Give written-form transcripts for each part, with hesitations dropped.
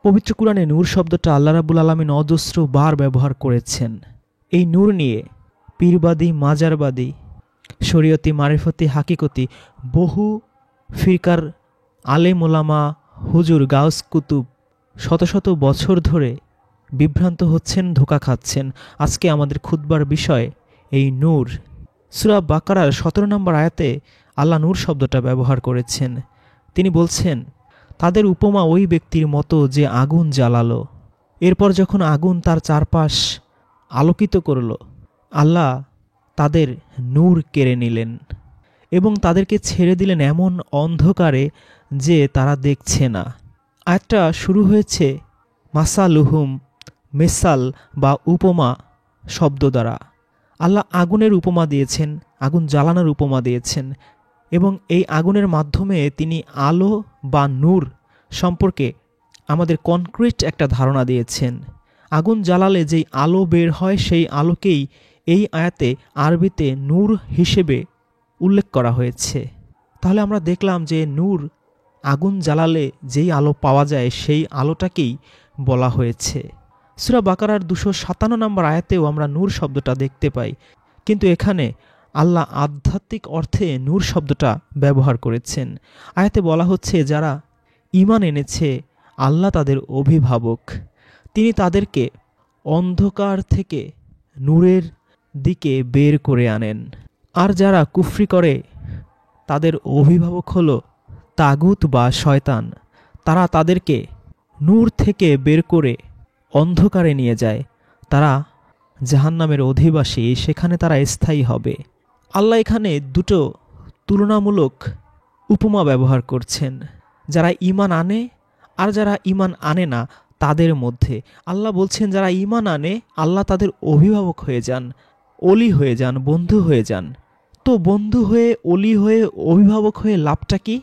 পবিত্র কুরআনে নূর শব্দটা আল্লাহ রাব্বুল আলামিন অজস্র বার ব্যবহার করেছেন। এই নূর নিয়ে পীরবাদী, মাজারবাদী, শরীয়তি, মারিফতি, হাকিকতি বহু ফিরকার আলেম ওলামা, হুজুর, গাউস কুতুব শত শত বছর ধরে বিভ্রান্ত হচ্ছেন, ধোঁকা খাচ্ছেন। আজকে আমাদের খুতবার বিষয় এই নূর। সূরা বাকারার 17 নম্বর আয়াতে আল্লাহ নূর শব্দটা ব্যবহার করেছেন। তিনি বলছেন, তাদের উপমা ওই ব্যক্তির মতো যে আগুন জ্বালালো, এরপর যখন আগুন তার চারপাশ আলোকিত করল, আল্লাহ তাদের নূর কেড়ে নিলেন এবং তাদেরকে ছেড়ে দিলেন এমন অন্ধকারে যে তারা দেখছে না। আয়াতটা শুরু হয়েছে মাসালুহুম, মেসাল বা উপমা শব্দ দ্বারা। আল্লাহ আগুনের উপমা দিয়েছেন, আগুন জ্বালানোর উপমা দিয়েছেন এবং এই আগুনের মাধ্যমে তিনি আলো বা নূর সম্পর্কে আমাদের কনক্রিট একটা ধারণা দিয়েছেন। আগুন জ্বালালে যেই আলো বের হয় সেই আলোকেই এই আয়াতে আরবিতে নূর হিসেবে উল্লেখ করা হয়েছে। তাহলে আমরা দেখলাম যে নূর, আগুন জ্বালালে যেই আলো পাওয়া যায় সেই আলোটাকেই বলা হয়েছে। সূরা বাকারার 257 নম্বর আয়াতেও আমরা নূর শব্দটা দেখতে পাই, কিন্তু এখানে আল্লাহ আধ্যাত্মিক অর্থে নূর শব্দটা ব্যবহার করেছেন। আয়াতে বলা হচ্ছে, যারা ঈমান এনেছে আল্লাহ তাদের অভিভাবক, তিনি তাদেরকে অন্ধকার থেকে নূরের দিকে বের করে আনেন। আর যারা কুফরি করে তাদের অভিভাবক হলো তাগুত বা শয়তান, তারা তাদেরকে নূর থেকে বের করে অন্ধকারে নিয়ে যায়। তারা জাহান্নামের অধিবাসী, সেখানে তারা স্থায়ী হবে। আল্লাহ এখানে দুটো তুলনামূলক উপমা ব্যবহার করছেন, যারা ঈমান আনে আর যারা ঈমান আনে না তাদের মধ্যে। আল্লাহ বলছেন, যারা ঈমান আনে আল্লাহ তাদের অভিভাবক হয়ে যান, অলি হয়ে যান, বন্ধু হয়ে যান। তো বন্ধু হয়ে, অলি হয়ে, অভিভাবক হয়ে লাভটা কি?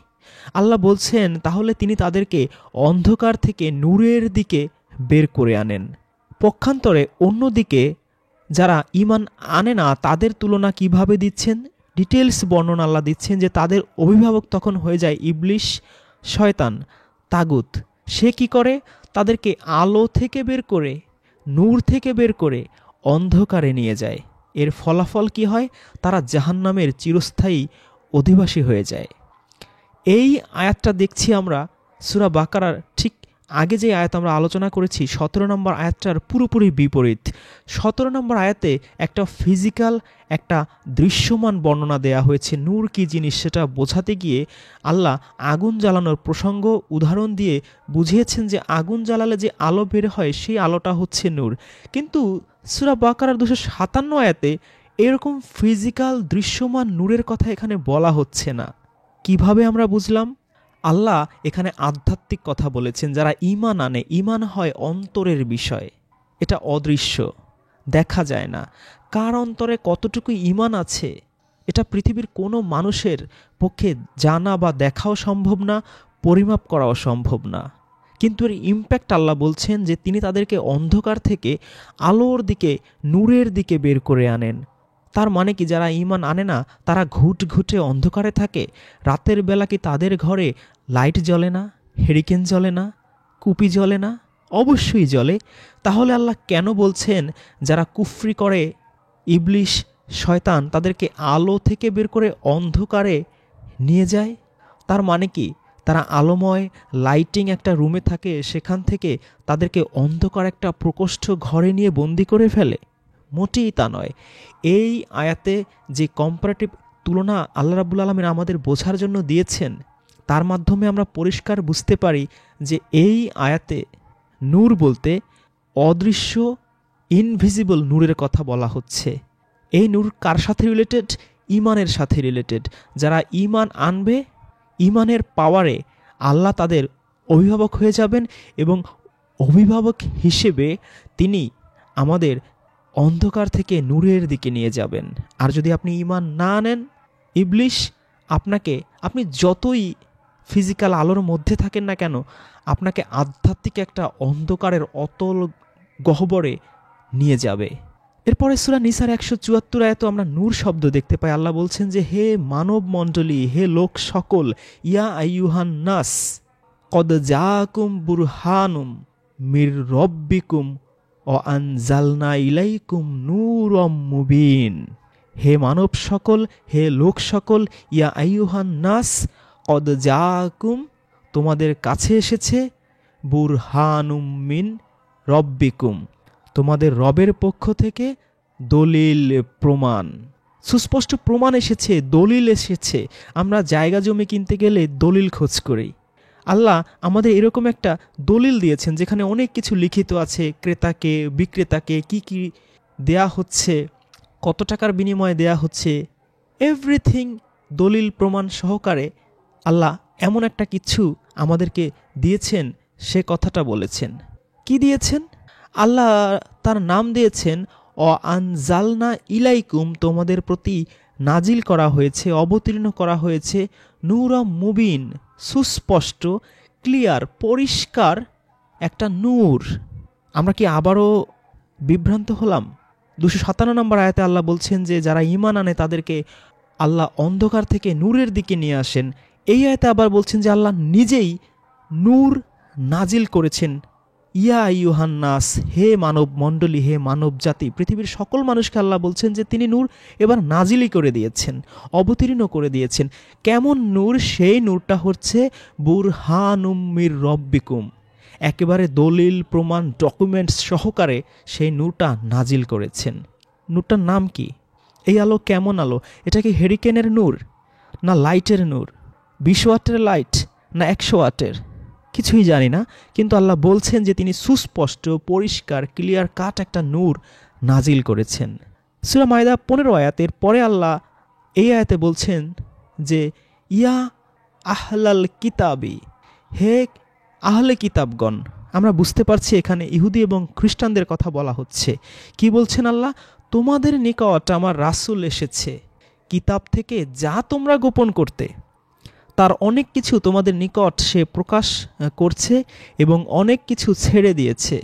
আল্লাহ বলছেন, তাহলে তিনি তাদেরকে অন্ধকার থেকে নূরের দিকে বের করে আনেন। পক্ষান্তরে অন্যদিকে যারা ঈমান আনে না তাদের তুলনা কিভাবে দিচ্ছেন, ডিটেলস বর্ণনা আল্লাহ দিচ্ছেন যে তাদের অভিভাবক তখন হয়ে যায় ইবলিশ, শয়তান, তাগুত। সে কি করে? তাদেরকে আলো থেকে বের করে, নূর থেকে বের করে অন্ধকারে নিয়ে যায়। এর ফলাফল কি হয়? তারা জাহান্নামের চিরস্থায়ী অধিবাসী হয়ে যায়। এই আয়াতটা দেখছি আমরা সূরা বাকারার ঠিক আগে যে আয়াত আমরা আলোচনা করেছি 17 নম্বর আয়াতটার পুরোপুরি বিপরীত। 17 নম্বর আয়াতে একটা ফিজিক্যাল, একটা দৃশ্যমান বর্ণনা দেয়া হয়েছে নূর কি জিনিস সেটা বোঝাতে গিয়ে আল্লাহ আগুন জ্বালানোর প্রসঙ্গ উদাহরণ দিয়ে বুঝিয়েছেন যে আগুন জ্বালালে যে আলো বের হয় সেই আলোটা হচ্ছে নূর। কিন্তু সূরা বাকারার 257 আয়াতে এরকম ফিজিক্যাল দৃশ্যমান নূরের কথা এখানে বলা হচ্ছে না। কিভাবে আমরা বুঝলাম? আল্লাহ এখানে আধ্যাত্মিক কথা বলেছেন। যারা ঈমান আনে, ঈমান হয় অন্তরের বিষয়, এটা অদৃশ্য, দেখা যায় না। কার অন্তরে কতটুকু ঈমান আছে এটা পৃথিবীর কোনো মানুষের পক্ষে জানা বা দেখাও সম্ভব না, পরিমাপ করাও সম্ভব না। কিন্তু এর ইম্প্যাক্ট আল্লাহ বলছেন যে তিনি তাদেরকে অন্ধকার থেকে আলোর দিকে, নূরের দিকে বের করে আনেন। তার মানে কি, যারা ঈমান আনে না তারা ঘুটঘুটে অন্ধকারে থাকে? রাতের বেলা কি তাদের ঘরে লাইট জ্বলে না, হেরিকেন জ্বলে না, কুপি জ্বলে না? অবশ্যই জ্বলে। তাহলে আল্লাহ কেন বলছেন যারা কুফরি করে, ইবলিশ, শয়তান, তাদেরকে আলো থেকে বের করে অন্ধকারে নিয়ে যায়? তার মানে কি তারা আলোময় লাইটিং একটা রুমে থাকে, সেখান থেকে তাদেরকে অন্ধকার একটা প্রকোষ্ঠ ঘরে নিয়ে বন্দি করে ফেলে? মোটেই তা নয়। এই আয়াতে যে কম্পারেটিভ তুলনা আল্লাহ রাব্বুল আলামিন আমাদের বোঝার জন্য দিয়েছেন, তার মাধ্যমে আমরা পরিষ্কার বুঝতে পারি যে এই আয়াতে নূর বলতে অদৃশ্য, ইনভিজিবল নূরের কথা বলা হচ্ছে। এই নূর কার সাথে রিলেটেড? ঈমানের সাথে রিলেটেড। যারা ঈমান আনবে, ঈমানের পাওয়ারে আল্লাহ তাদের অভিভাবক হয়ে যাবেন এবং অভিভাবক হিসেবে তিনি আমাদের অন্ধকার থেকে নূরের দিকে নিয়ে যাবেন। আর যদি আপনি ঈমান না আনেন, ইবলিশ আপনি যতই ফিজিক্যাল আলোর মধ্যে থাকেন না কেন, আপনাকে আধ্যাত্মিক একটা অন্ধকারের অতল গহ্বরে নিয়ে যাবে। এরপরে সূরা নিসার 174 আয়াতে আমরা নূর শব্দ দেখতে পাই। আল্লাহ বলছেন যে, হে মানব মণ্ডলী, হে লোক সকল, ইয়া আইয়ুহান নাস কদ জাআকুম বুরহানুম মির রব্বিকুম ও আনজালনা ইলাইকুম নূরম মুবিন। হে মানব সকল, হে লোক সকল, ইয়া আইয়ুহান নাস কদ জাআকুম, তোমাদের কাছে এসেছে বুরহানুম মিন রব্বিকুম, তোমাদের রবের পক্ষ থেকে দলিল প্রমাণ, সুস্পষ্ট প্রমাণ এসেছে, দলিল এসেছে। আমরা জায়গা জমি কিনতে গেলে দলিল খোঁজ করি। আল্লাহ আমাদের এরকম একটা দলিল দিয়েছেন যেখানে অনেক কিছু লিখিত আছে, ক্রেতাকে বিক্রেতাকে কি কি দেয়া হচ্ছে, কত টাকার বিনিময়ে দেয়া হচ্ছে, এভরিথিং দলিল প্রমাণ সহকারে আল্লাহ এমন একটা কিছু আমাদেরকে দিয়েছেন, সে কথাটা বলেছেন। কি দিয়েছেন? আল্লাহ তার নাম দিয়েছেন অ আনজালনা ইলাইকুম, তোমাদের প্রতি নাজিল করা হয়েছে, অবতীর্ণ করা হয়েছে নূরম মুবিন, সুস্পষ্ট, ক্লিয়ার, পরিষ্কার একটা নূর। আমরা কি আবারও বিভ্রান্ত হলাম? 257 নম্বর আয়াতে আল্লাহ বলছেন যে যারা ঈমান আনে তাদেরকে আল্লাহ অন্ধকার থেকে নূরের দিকে নিয়ে আসেন। এই আয়াতে আবার বলছেন যে আল্লাহ নিজেই নূর নাজিল করেছেন। ইয়া আইয়ুহান নাস, হে মানব মণ্ডলী, হে মানব জাতি, পৃথিবীর সকল মানুষকে আল্লাহ বলছেন যে তিনি নূর এবার নাজিলই করে দিয়েছেন, অবতীর্ণ করে দিয়েছেন। কেমন নূর? সেই নূরটা হচ্ছে বুরহানুম মির রব্বিকুম, একেবারে দলিল প্রমাণ ডকুমেন্টস সহকারে সেই নূরটা নাজিল করেছেন। নূরটার নাম কি? এই আলো কেমন আলো? এটা কি হেরিকেনের নূর, না লাইটের নূর, 20 ওয়াটের লাইট, না 100 ওয়াটের? কিছুই জানি না, কিন্তু আল্লাহ বলছেন যে তিনি সুস্পষ্ট, পরিষ্কার, ক্লিয়ার কাট একটা নূর নাজিল করেছেন। সূরা মায়দা 15 আয়াতের পরে আল্লাহ এই আয়াতে বলছেন যে ইয়া আহলাল কিতাবি, হে আহলে কিতাবগণ। আমরা বুঝতে পারছি এখানে ইহুদি এবং খ্রিস্টানদের কথা বলা হচ্ছে। কি বলছেন আল্লাহ? তোমাদের নিকট আমার রাসূল এসেছে কিতাব থেকে, যা তোমরা গোপন করতে তার অনেক কিছু তোমাদের নিকট সে প্রকাশ করছে এবং অনেক কিছু ছেড়ে দিয়েছে।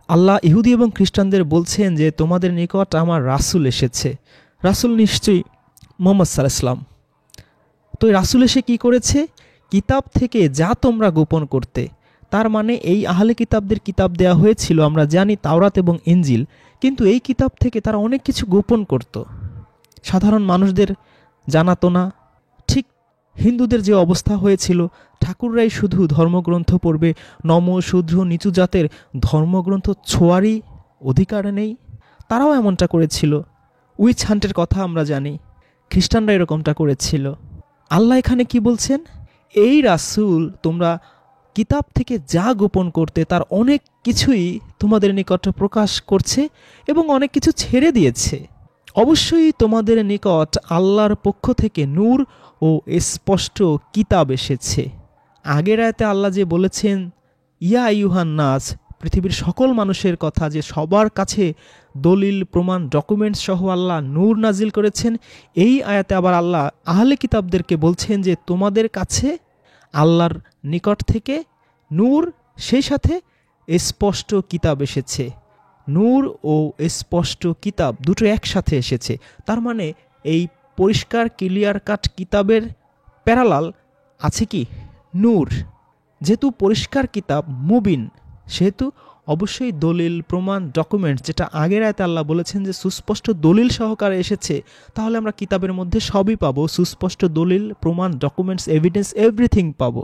আল্লাহ ইহুদি এবং খ্রিস্টানদের বলছেন যে তোমাদের নিকট আমার রাসূল এসেছে। রাসূল নিশ্চয়ই মুহাম্মদ সাল্লাল্লাহু আলাইহি ওয়াসাল্লাম। তো রাসূল এসে কি করেছে? কিতাব থেকে যা তোমরা গোপন করতে। তার মানে এই আহলে কিতাবদের কিতাব দেয়া হয়েছিল, আমরা জানি, তাওরাত এবং ইনজিল, কিন্তু এই কিতাব থেকে তারা অনেক কিছু গোপন করত, সাধারণ মানুষদের জানাতো না। ঠিক হিন্দুদের যে অবস্থা হয়েছিল, ঠাকুররাই শুধু ধর্মগ্রন্থ পড়বে, নম শূদ্র নিচু জাতের ধর্মগ্রন্থ ছোঁয়ারই অধিকার নেই, তারাও এমনটা করেছিল। উইচ হান্টের কথা আমরা জানি, খ্রিস্টানরা এরকমটা করেছিল। আল্লাহ এখানে কি বলছেন? এই রাসূল তোমরা কিতাব থেকে যা গোপন করতে তার অনেক কিছুই তোমাদের নিকট প্রকাশ করছে এবং অনেক কিছু ছেড়ে দিয়েছে। অবশ্যই তোমাদের নিকট আল্লাহর পক্ষ থেকে নূর ও স্পষ্ট কিতাব এসেছে। আগের আয়াতে আল্লাহ যে বলেছেন ইয়া আইয়ুহান নাস, পৃথিবীর সকল মানুষের কথা, যে সবার কাছে দলিল প্রমাণ ডকুমেন্টস সহ আল্লাহ নূর নাজিল করেছেন, এই আয়াতে আবার আল্লাহ আহলে কিতাবদেরকে বলছেন যে তোমাদের কাছে আল্লাহর নিকট থেকে নূর, সেই সাথে স্পষ্ট কিতাব এসেছে। নূর ও স্পষ্ট কিতাব দুটো একসাথে এসেছে। তার মানে এই পরিষ্কার ক্লিয়ার কাট কিতাবের প্যারালাল আছে কি? নূর। যেহেতু পরিষ্কার কিতাব মুবিন, সেহেতু অবশ্যই দলিল প্রমাণ ডকুমেন্টস, যেটা আগের আয়াতে আল্লাহ বলেছেন যে সুস্পষ্ট দলিল সহকারে এসেছে, তাহলে আমরা কিতাবের মধ্যে সবই পাবো, সুস্পষ্ট দলিল প্রমাণ ডকুমেন্টস এভিডেন্স এভরিথিং পাবো।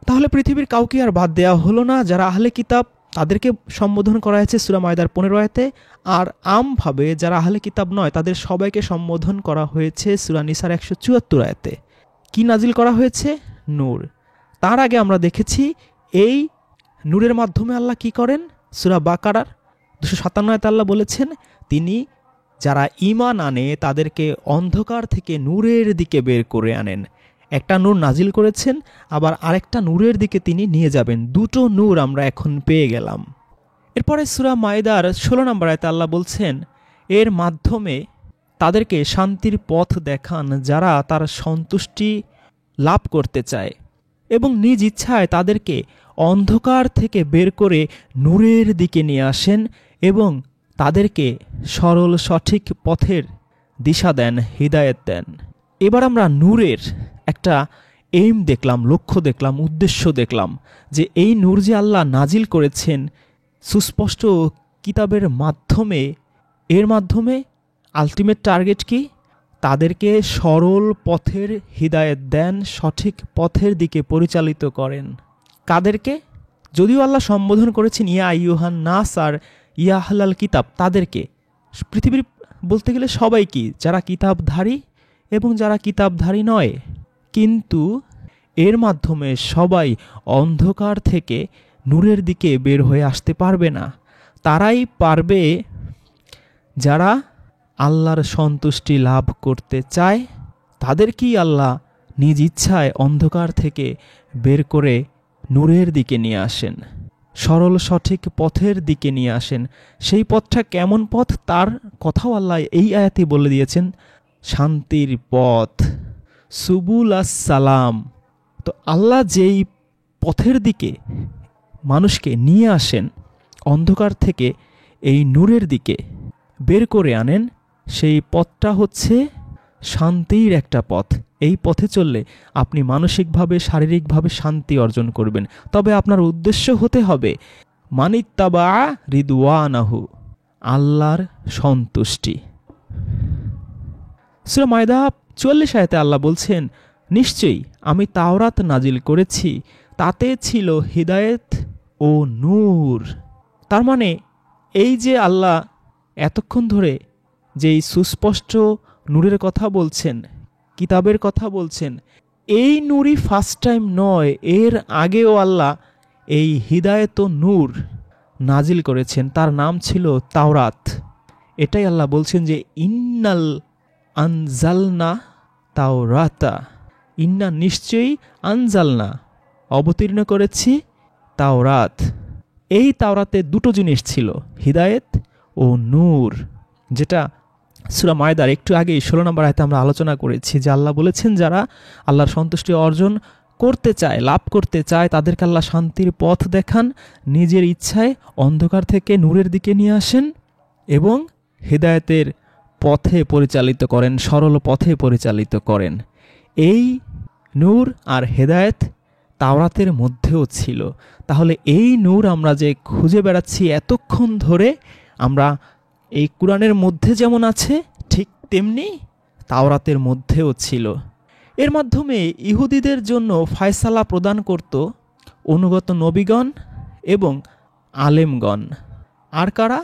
তাহলে পৃথিবীর কাউকে আর বাদ দেওয়া হলো না। যারা আহলে কিতাব তাদেরকে সম্বোধন করা হয়েছে সূরা মায়দার 15 আয়াতে, আর আমভাবে যারা আহলে কিতাব নয় তাদের সবাইকে সম্বোধন করা হয়েছে সূরা নিসার 174 আয়াতে। কি নাজিল করা হয়েছে? নূর। তার আগে আমরা দেখেছি এই নূরের মাধ্যমে আল্লাহ কি করেন? সূরা বাকারার 257 আয়াতে আল্লাহ বলেছেন তিনি যারা ঈমান আনে তাদেরকে অন্ধকার থেকে নূরের দিকে বের করে আনেন। একটা নূর নাজিল করেছেন, আবার আরেকটা নূরের দিকে তিনি নিয়ে যাবেন। দুটো নূর আমরা এখন পেয়ে গেলাম। এরপরে সূরা মায়দার 16 নম্বর আয়াতে আল্লাহ বলছেন এর মাধ্যমে তাদেরকে শান্তির পথ দেখান যারা তার সন্তুষ্টি লাভ করতে চায়, এবং নিজ ইচ্ছায় তাদেরকে অন্ধকার থেকে বের করে নূরের দিকে নিয়ে আসেন এবং তাদেরকে সরল সঠিক পথের দিশা দেন, হিদায়াত দেন। এবার আমরা নূরের একটা এইম দেখলাম, লক্ষ্য দেখলাম, উদ্দেশ্য দেখলাম, যে এই নূর যে আল্লাহ নাজিল করেছেন সুস্পষ্ট কিতাবের মাধ্যমে, এর মাধ্যমে আলটিমেট টার্গেট কি? তাদেরকে সরল পথের হিদায়াত দেন, সঠিক পথের দিকে পরিচালিত করেন। কাদেরকে? যদিও আল্লাহ সম্বোধন করেছেন ইয়া আইয়ুহান নাস আর ইয়া আহলাল কিতাব, তাদেরকে পৃথিবীর বলতে গেলে সবাই কি, যারা কিতাবধারী এবং যারা কিতাবধারী নয়। কিন্তু এর মাধ্যমে সবাই অন্ধকার থেকে নূরের দিকে বের হয়ে আসতে পারবে না। তারাই পারবে যারা আল্লাহর সন্তুষ্টি লাভ করতে চায়। তাদেরকেই আল্লাহ নিজ ইচ্ছায় অন্ধকার থেকে বের করে নূরের দিকে নিয়ে আসেন, সরল সঠিক পথের দিকে নিয়ে আসেন। সেই পথটা কেমন পথ, তার কথাও আল্লাহ এই আয়াতে বলে দিয়েছেন, শান্তির পথ, সুবুল সালাম। তো আল্লাহ যেই পথের দিকে মানুষকে নিয়ে আসেন, অন্ধকার থেকে এই নূরের দিকে বের করে আনেন, সেই পথটা হচ্ছে শান্তির একটা পথ। এই পথে চললে আপনি মানসিকভাবে শারীরিকভাবে শান্তি অর্জন করবেন। তবে আপনার উদ্দেশ্য হতে হবে মানিত্তাবা রিদওয়ানাহু, আল্লাহর সন্তুষ্টি। সূরা মায়দা ৪৪ আয়াতে আল্লাহ বলছেন, নিশ্চয়ই আমি তাওরাত নাজিল করেছি, তাতে ছিল হিদায়েত ও নূর। তার মানে এই যে আল্লাহ এতক্ষণ ধরে যেই সুস্পষ্ট নূরের কথা বলছেন, কিতাবের কথা বলছেন, এই নূরই ফার্স্ট টাইম নয়, এর আগেও আল্লাহ এই হিদায়েত ও নূর নাজিল করেছেন। তার নাম ছিল তাওরাত। এটাই আল্লাহ বলছেন যে ইন্নাল আনজালনা তাওরাতা, ইন্না নিশ্চয়ই, আনজালনা অবতীর্ণ করেছি, তাওরাত। এই তাওরাতে দুটো জিনিস ছিল, হিদায়েত ও নূর, যেটা সূরা মায়দার একটু আগেই ১৬ নম্বর আয়াতে আমরা আলোচনা করেছি যে আল্লাহ বলেছেন যারা আল্লাহর সন্তুষ্টি অর্জন করতে চায়, লাভ করতে চায়, তাদেরকে আল্লাহ শান্তির পথ দেখান, নিজের ইচ্ছায় অন্ধকার থেকে নূরের দিকে নিয়ে আসেন এবং হিদায়েতের পথে পরিচালিত করেন, সরল পথে পরিচালিত করেন। এই নূর আর হেদায়েত তাওরাতের মধ্যেও ছিল। তাহলে এই নূর আমরা যে খুঁজে বেড়াচ্ছি এতক্ষণ ধরে, আমরা এই কুরআনের মধ্যে যেমন আছে ঠিক তেমনি তাওরাতের মধ্যেও ছিল। এর মাধ্যমে ইহুদিদের জন্য ফায়সালা প্রদান করত অনুগত নবীগণ এবং আলেমগণ। আর কারা?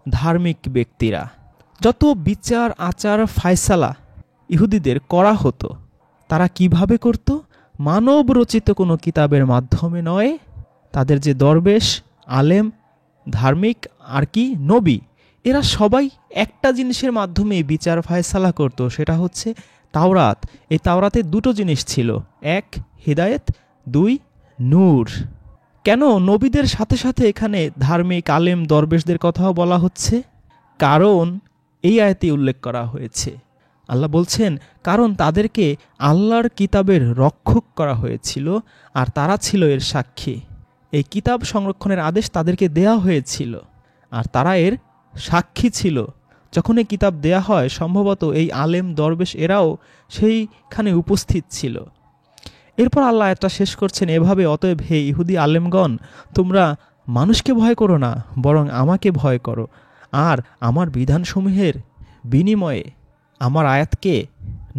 ধার্মিক ব্যক্তিরা। যত বিচার আচার ফায়সালা ইহুদিদের করা হতো, তারা কিভাবে করত? মানব রচিত কোনো কিতাবের মাধ্যমে নয়। তাদের যে দরবেশ, আলেম, ধার্মিক আর কি নবী, এরা সবাই একটা জিনিসের মাধ্যমে বিচার ফায়সালা করত, সেটা হচ্ছে তাওরাত। এই তাওরাতে দুটো জিনিস ছিল, এক হিদায়েত, দুই নূর। কেন নবীদের সাথে সাথে এখানে ধার্মিক, আলেম, দরবেশদের কথাও বলা হচ্ছে? কারণ এই আয়াতে উল্লেখ করা হয়েছে, আল্লাহ বলছেন কারণ তাদেরকে আল্লাহর কিতাবের রক্ষক করা হয়েছিল আর তারা ছিল এর সাক্ষী। এই কিতাব সংরক্ষণের আদেশ তাদেরকে দেয়া হয়েছিল আর তারা এর সাক্ষী ছিল। যখন এই কিতাব দেয়া হয়, সম্ভবত এই আলেম, দরবেশ এরাও সেইখানে উপস্থিত ছিল। এরপর আল্লাহ এটা শেষ করছেন এভাবে, অতএব হে ইহুদি আলেমগণ, তোমরা মানুষকে ভয় করো না, বরং আমাকে ভয় করো, আর আমার বিধানসমূহের বিনিময়ে আমার আয়াতকে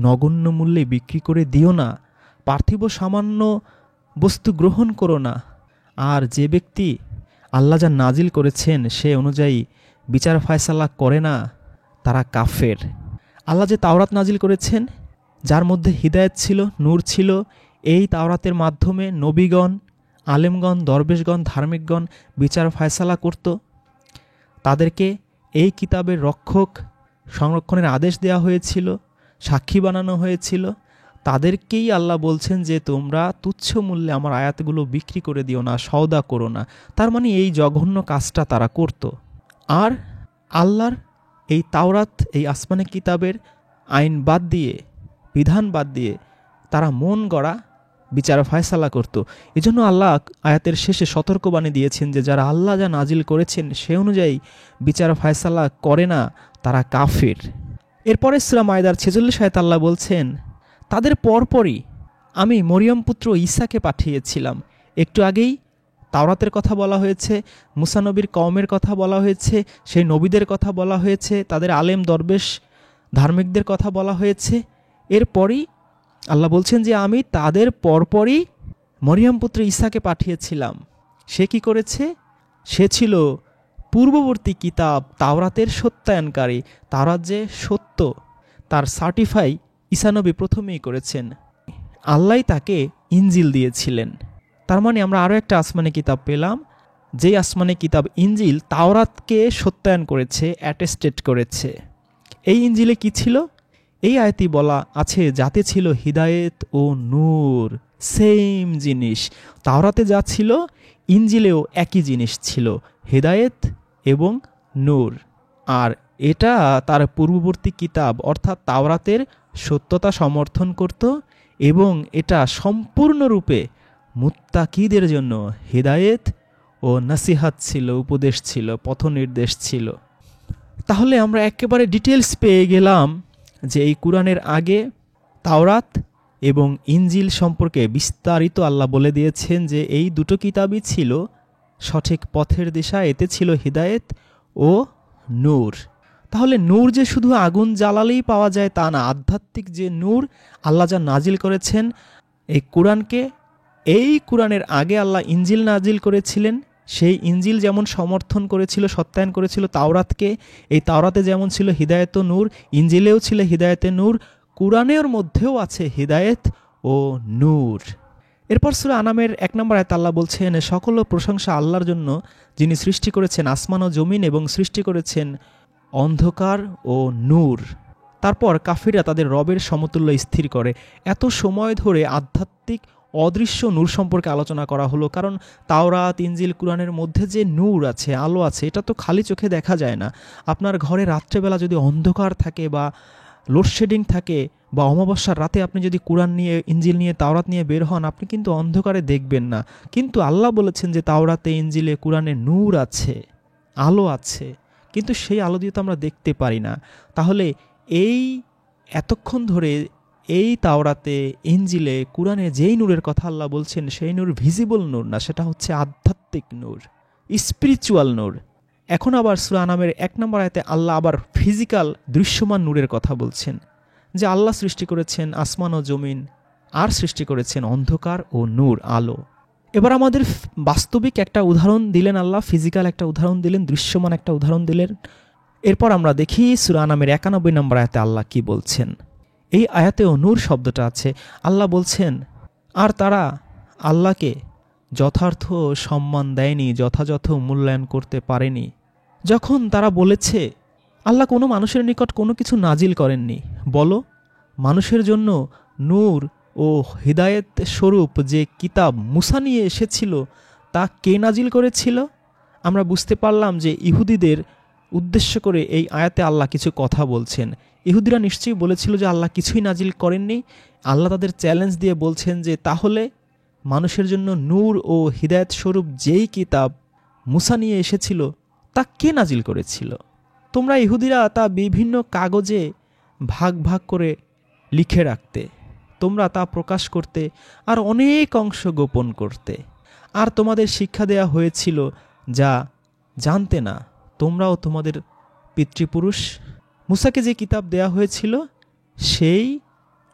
নগণ্য মূল্যে বিক্রি করে দিও না, পার্থিব সামান্য বস্তু গ্রহণ করো না। আর যে ব্যক্তি আল্লাহ যা নাজিল করেছেন সে অনুযায়ী বিচার ফায়সালা করে না, তারা কাফের। আল্লাহ যে তাওরাত নাজিল করেছেন, যার মধ্যে হিদায়েত ছিল, নূর ছিল, এই তাওরাতের মাধ্যমে নবীগণ, আলেমগণ, দরবেশগণ, ধার্মিকগণ বিচার ফায়সালা করত। তাদেরকে এই কিতাবের রক্ষক, সংরক্ষণের আদেশ দেওয়া হয়েছিল, সাক্ষী বানানো হয়েছিল। তাদেরকেই আল্লাহ বলছেন যে তোমরা তুচ্ছ মূল্যে আমার আয়াতগুলো বিক্রি করে দিও না, সওদা করো না। তার মানে এই জঘন্য কাজটা তারা করত। আর আল্লাহর এই তাওরাত, এই আসমানি কিতাবের আইন বাদ দিয়ে, বিধান বাদ দিয়ে তারা মন গড়া বিচার ফায়সালা করত। এজন্য আল্লাহ আয়াতের শেষে সতর্কবাণী দিয়েছেন যে যারা আল্লাহ যা নাজিল করেছেন সে অনুযায়ী বিচার ফায়সালা করে না, তারা কাফির। এরপরে সূরা মায়দার ৪৬ আয়াতে আল্লাহ বলছেন, তাদের পরপরই আমি মরিয়ম পুত্র ঈসাকে পাঠিয়েছিলাম। একটু আগেই তাওরাতের কথা বলা হয়েছে, মুসা নবীর কওমের কথা বলা হয়েছে, সেই নবীদের কথা বলা হয়েছে, তাদের আলেম দরবেশ ধার্মিকদের কথা বলা হয়েছে। এরপরই আল্লাহ বলছেন যে আমি তাদের পরপরই মরিয়ম পুত্র ঈসাকে পাঠিয়েছিলাম। সে কি করেছে? সে ছিল পূর্ববর্তী কিতাব তাওরাতের সত্যায়নকারী। তাওরাত যে সত্য তার সার্টিফাই ঈসা নবী প্রথমেই করেছেন। আল্লাহ তাকে ইনজিল দিয়েছিলেন। তার মানে আমরা আরও একটা আসমানি কিতাব পেলাম, যেই আসমানি কিতাব ইনজিল তাওরাতকে সত্যায়ন করেছে, অ্যাটেস্টেড করেছে। এই ইনজিলে কি ছিল? এই আয়াতি বলা আছে যাতে ছিল হিদায়েত ও নূর, সেম জিনিস। তাওরাতে যা ছিল ইনজিলেও একই জিনিস ছিল, হিদায়েত এবং নূর। আর এটা তার পূর্ববর্তী কিতাব অর্থাৎ তাওরাতের সত্যতা সমর্থন করত এবং এটা সম্পূর্ণরূপে মুত্তাকিদের জন্য হিদায়েত ও নসিহাত ছিল, উপদেশ ছিল, পথনির্দেশ ছিল। তাহলে আমরা একেবারে ডিটেলস পেয়ে গেলাম যে এই কুরআনের আগে তাওরাত এবং ইনজিল সম্পর্কে বিস্তারিত আল্লাহ বলে দিয়েছেন যে এই দুটো কিতাবই ছিল সঠিক পথের দিশা, এতে ছিল হিদায়েত ও নূর। তাহলে নূর যে শুধু আগুন জ্বালালেই পাওয়া যায় তা না, আধ্যাত্মিক যে নূর আল্লাহ যা নাজিল করেছেন এই কুরআনকে, এই কুরআনের আগে আল্লাহ ইনজিল নাজিল করেছিলেন। সেই ইনজিল যেমন সমর্থন করেছিল, সত্যায়ন করেছিল তাওরাতকে, এই তাওরাতে যেমন ছিল হিদায়েত ও নূর, ইনজিলেও ছিল হিদায়েতে নূর, কুরআনের মধ্যেও আছে হিদায়েত ও নূর। এরপর সূরা আনামের 1 নম্বর আয়াতে আল্লাহ বলছেন সকল প্রশংসা আল্লাহর জন্য, যিনি সৃষ্টি করেছেন আসমান ও জমিন এবং সৃষ্টি করেছেন অন্ধকার ও নূর। তারপর কাফিররা তাদের রবের সমতুল্য স্থির করে। এত সময় ধরে আধ্যাত্মিক অদৃশ্য নূর সম্পর্কে আলোচনা করা হলো, কারণ তাওরাত ইনজিল কুরআনের মধ্যে যে নূর আছে, আলো আছে, এটা তো খালি চোখে দেখা যায় না। আপনার ঘরে রাত্রেবেলা যদি অন্ধকার থাকে বা লোডশেডিং থাকে বা অমাবস্যার রাতে আপনি যদি কুরআন নিয়ে, ইনজিল নিয়ে, তাওরাত নিয়ে বের হন, আপনি কিন্তু অন্ধকারে দেখবেন না। কিন্তু আল্লাহ বলেছেন যে তাওরাতে, ইনজিলে, কুরআনে নূর আছে, আলো আছে, কিন্তু সেই আলো দিয়ে তো আমরা দেখতে পারি না। তাহলে এই এতক্ষণ ধরে এই তাওরাতে, ইনজিলে, কুরআনে যেই নূরের কথা আল্লাহ বলছেন সেই নূর ভিজিবল নূর না, সেটা হচ্ছে আধ্যাত্মিক নূর, স্পিরিচুয়াল নূর। এখন আবার সূরা আনামের 1 নম্বর আয়াতে আল্লাহ আবার ফিজিক্যাল দৃশ্যমান নূরের কথা বলছেন, যে আল্লাহ সৃষ্টি করেছেন আসমান ও জমিন আর সৃষ্টি করেছেন অন্ধকার ও নূর, আলো। এবার আমাদের বাস্তবিক একটা উদাহরণ দিলেন আল্লাহ, ফিজিক্যাল একটা উদাহরণ দিলেন, দৃশ্যমান একটা উদাহরণ দিলেন। এরপর আমরা দেখি সূরা আনামের 91 নম্বর আয়াতে আল্লাহ কি বলছেন। এই আয়াতেও নূর শব্দটা আছে। আল্লাহ বলছেন আর তারা আল্লাহকে যথার্থ সম্মান দেয়নি, যথাযথ মূল্যায়ন করতে পারেনি। যখন তারা বলেছে আল্লাহ কোনো মানুষের নিকট কোনো কিছু নাজিল করেননি, বলো মানুষের জন্য নূর ও হিদায়েত স্বরূপ যে কিতাব মুসা নিয়ে এসেছিল তা কে নাজিল করেছিল? আমরা বুঝতে পারলাম যে ইহুদিদের উদ্দেশ্য করে এই আয়াতে আল্লাহ কিছু কথা বলছেন। ইহুদিরা নিশ্চয়ই বলেছিল যে আল্লাহ কিছুই নাজিল করেননি। আল্লাহ তাদের চ্যালেঞ্জ দিয়ে বলছেন যে তাহলে মানুষের জন্য নূর ও হিদায়েত স্বরূপ যেই কিতাব মুসা নিয়ে এসেছিল তা কে নাজিল করেছিল? তোমরা ইহুদিরা তা বিভিন্ন কাগজে ভাগ ভাগ করে লিখে রাখতে, তোমরা তা প্রকাশ করতে আর অনেক অংশ গোপন করতে। আর তোমাদের শিক্ষা দেয়া হয়েছিল যা জানতে না তোমরাও তোমাদের পিতৃপুরুষ। মুসাকে যে কিতাব দেয়া হয়েছিল সেই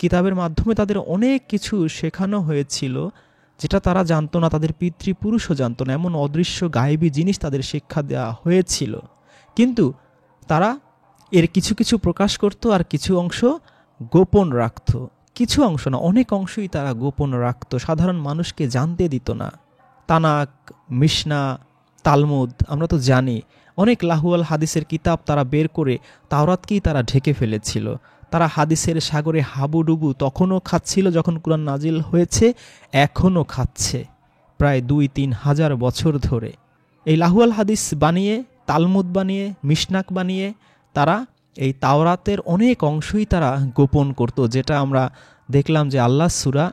কিতাবের মাধ্যমে তাদের অনেক কিছু শেখানো হয়েছিল যেটা তারা জানতো না, তাদের পিতৃপুরুষও জানতো না। এমন অদৃশ্য গায়েবী জিনিস তাদের শিক্ষা দেওয়া হয়েছিল, কিন্তু তারা এর কিছু কিছু প্রকাশ করত আর কিছু অংশ গোপন রাখত। কিছু অংশ না, অনেক অংশই তারা গোপন রাখত, সাধারণ মানুষকে জানতে দিত না। তানাক, মিশনা, তালমুদ আমরা তো জানি, অনেক লাহুয়াল হাদিসের কিতাব তারা বের করে তাওরাতকেই তারা ঢেকে ফেলেছিল। তারা হাদিসের সাগরে হাবুডুবু তখনও খাচ্ছিল যখন কুরআন নাজিল হয়েছে, এখনও খাচ্ছে প্রায় 2-3 হাজার বছর ধরে। এই লাহুয়াল হাদিস বানিয়ে, তালমুদ বানিয়ে, মিশনাক বানিয়ে তারা এই তাওরাতের অনেক অংশই তারা গোপন করত, যেটা আমরা দেখলাম যে আল্লাহ সূরা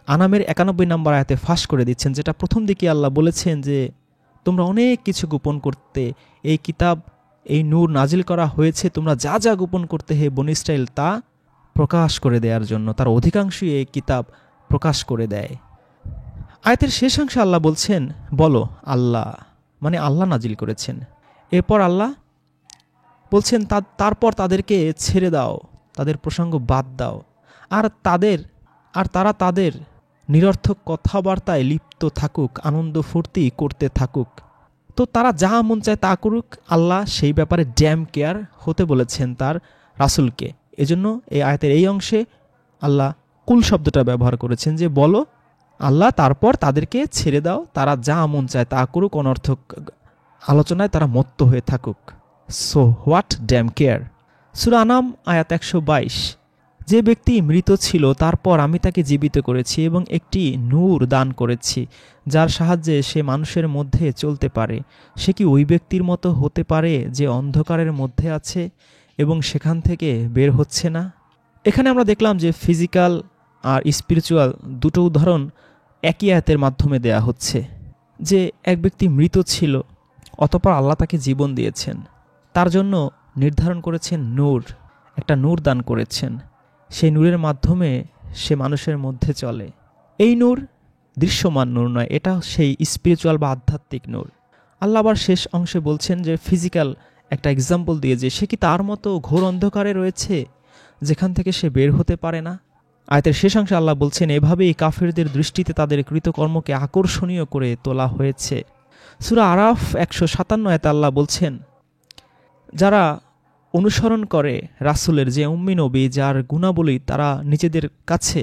আনামের 91 নম্বর আয়াতে ফাঁস করে দিচ্ছেন, যেটা প্রথম দিকে আল্লাহ বলেছেন যে তোমরা অনেক কিছু গোপন করতে, এই কিতাব, এই নূর নাজিল করা হয়েছে তোমরা যা যা গোপন করতে হে বনী ইসরাইল তা প্রকাশ করে দেওয়ার জন্য। তার অধিকাংশই এই কিতাব প্রকাশ করে দেয়। আয়াতের শেষাংশে আল্লাহ বলছেন, বলো আল্লাহ, মানে আল্লাহ নাজিল করেছেন। এরপর আল্লাহ বলছেন তারপর তাদেরকে ছেড়ে দাও, তাদের প্রসঙ্গ বাদ দাও, আর তারা তাদের নিরর্থক কথাবার্তায় লিপ্ত থাকুক, আনন্দ ফুর্তি করতে থাকুক। তো তারা যা মন চায় তা করুক, আল্লাহ সেই ব্যাপারে ড্যাম কেয়ার হতে বলেছেন তার রাসূলকে। এজন্য এই আয়াতের এই অংশে আল্লাহ কুল শব্দটা ব্যবহার করেছেন, যে বলো আল্লাহ, তারপর তাদেরকে ছেড়ে দাও, তারা যা মন চায় তা করুক, অনর্থক আলোচনায় তারা মত্ত হয়ে থাকুক। So what damn care. সূরা আনাম আয়াত 122, যে ব্যক্তি মৃত ছিল তারপর আমি তাকে জীবিত করেছি এবং একটি নূর দান করেছি যার সাহায্যে সে মানুষের মধ্যে চলতে পারে। সে কি ওই ব্যক্তির মতো হতে পারে যে অন্ধকারের মধ্যে আছে এবং সেখান থেকে বের হচ্ছে না? এখানে আমরা দেখলাম যে ফিজিক্যাল আর স্পিরিচুয়াল দুটো উদাহরণ একই আয়াতের মাধ্যমে দেয়া হচ্ছে। যে এক ব্যক্তি মৃত ছিল, অতঃপর আল্লাহ তাকে জীবন দিয়েছেন, তার জন্য নির্ধারণ করেছেন নূর, একটা নূর দান করেছেন। সেই নূরের মাধ্যমে সে মানুষের মধ্যে চলে। এই নূর দৃশ্যমান নূর নয়, এটা সেই স্পিরিচুয়াল বা আধ্যাত্মিক নূর। আল্লাহ আবার শেষ অংশে বলছেন যে ফিজিক্যাল একটা এক্সাম্পল দিয়ে, যে সে কি তার মতো ঘোর অন্ধকারে রয়েছে যেখান থেকে সে বের হতে পারে না। আয়াতের শেষাংশে আল্লাহ বলছেন, এভাবেই কাফেরদের দৃষ্টিতে তাদের কৃতকর্মকে আকর্ষণীয় করে তোলা হয়েছে। সূরা আরাফ 157 আয়াতে আল্লাহ বলছেন, যারা অনুসরণ করে রাসূলের, যে উম্মি নবী, যার গুণাবলী তারা নিজেদের কাছে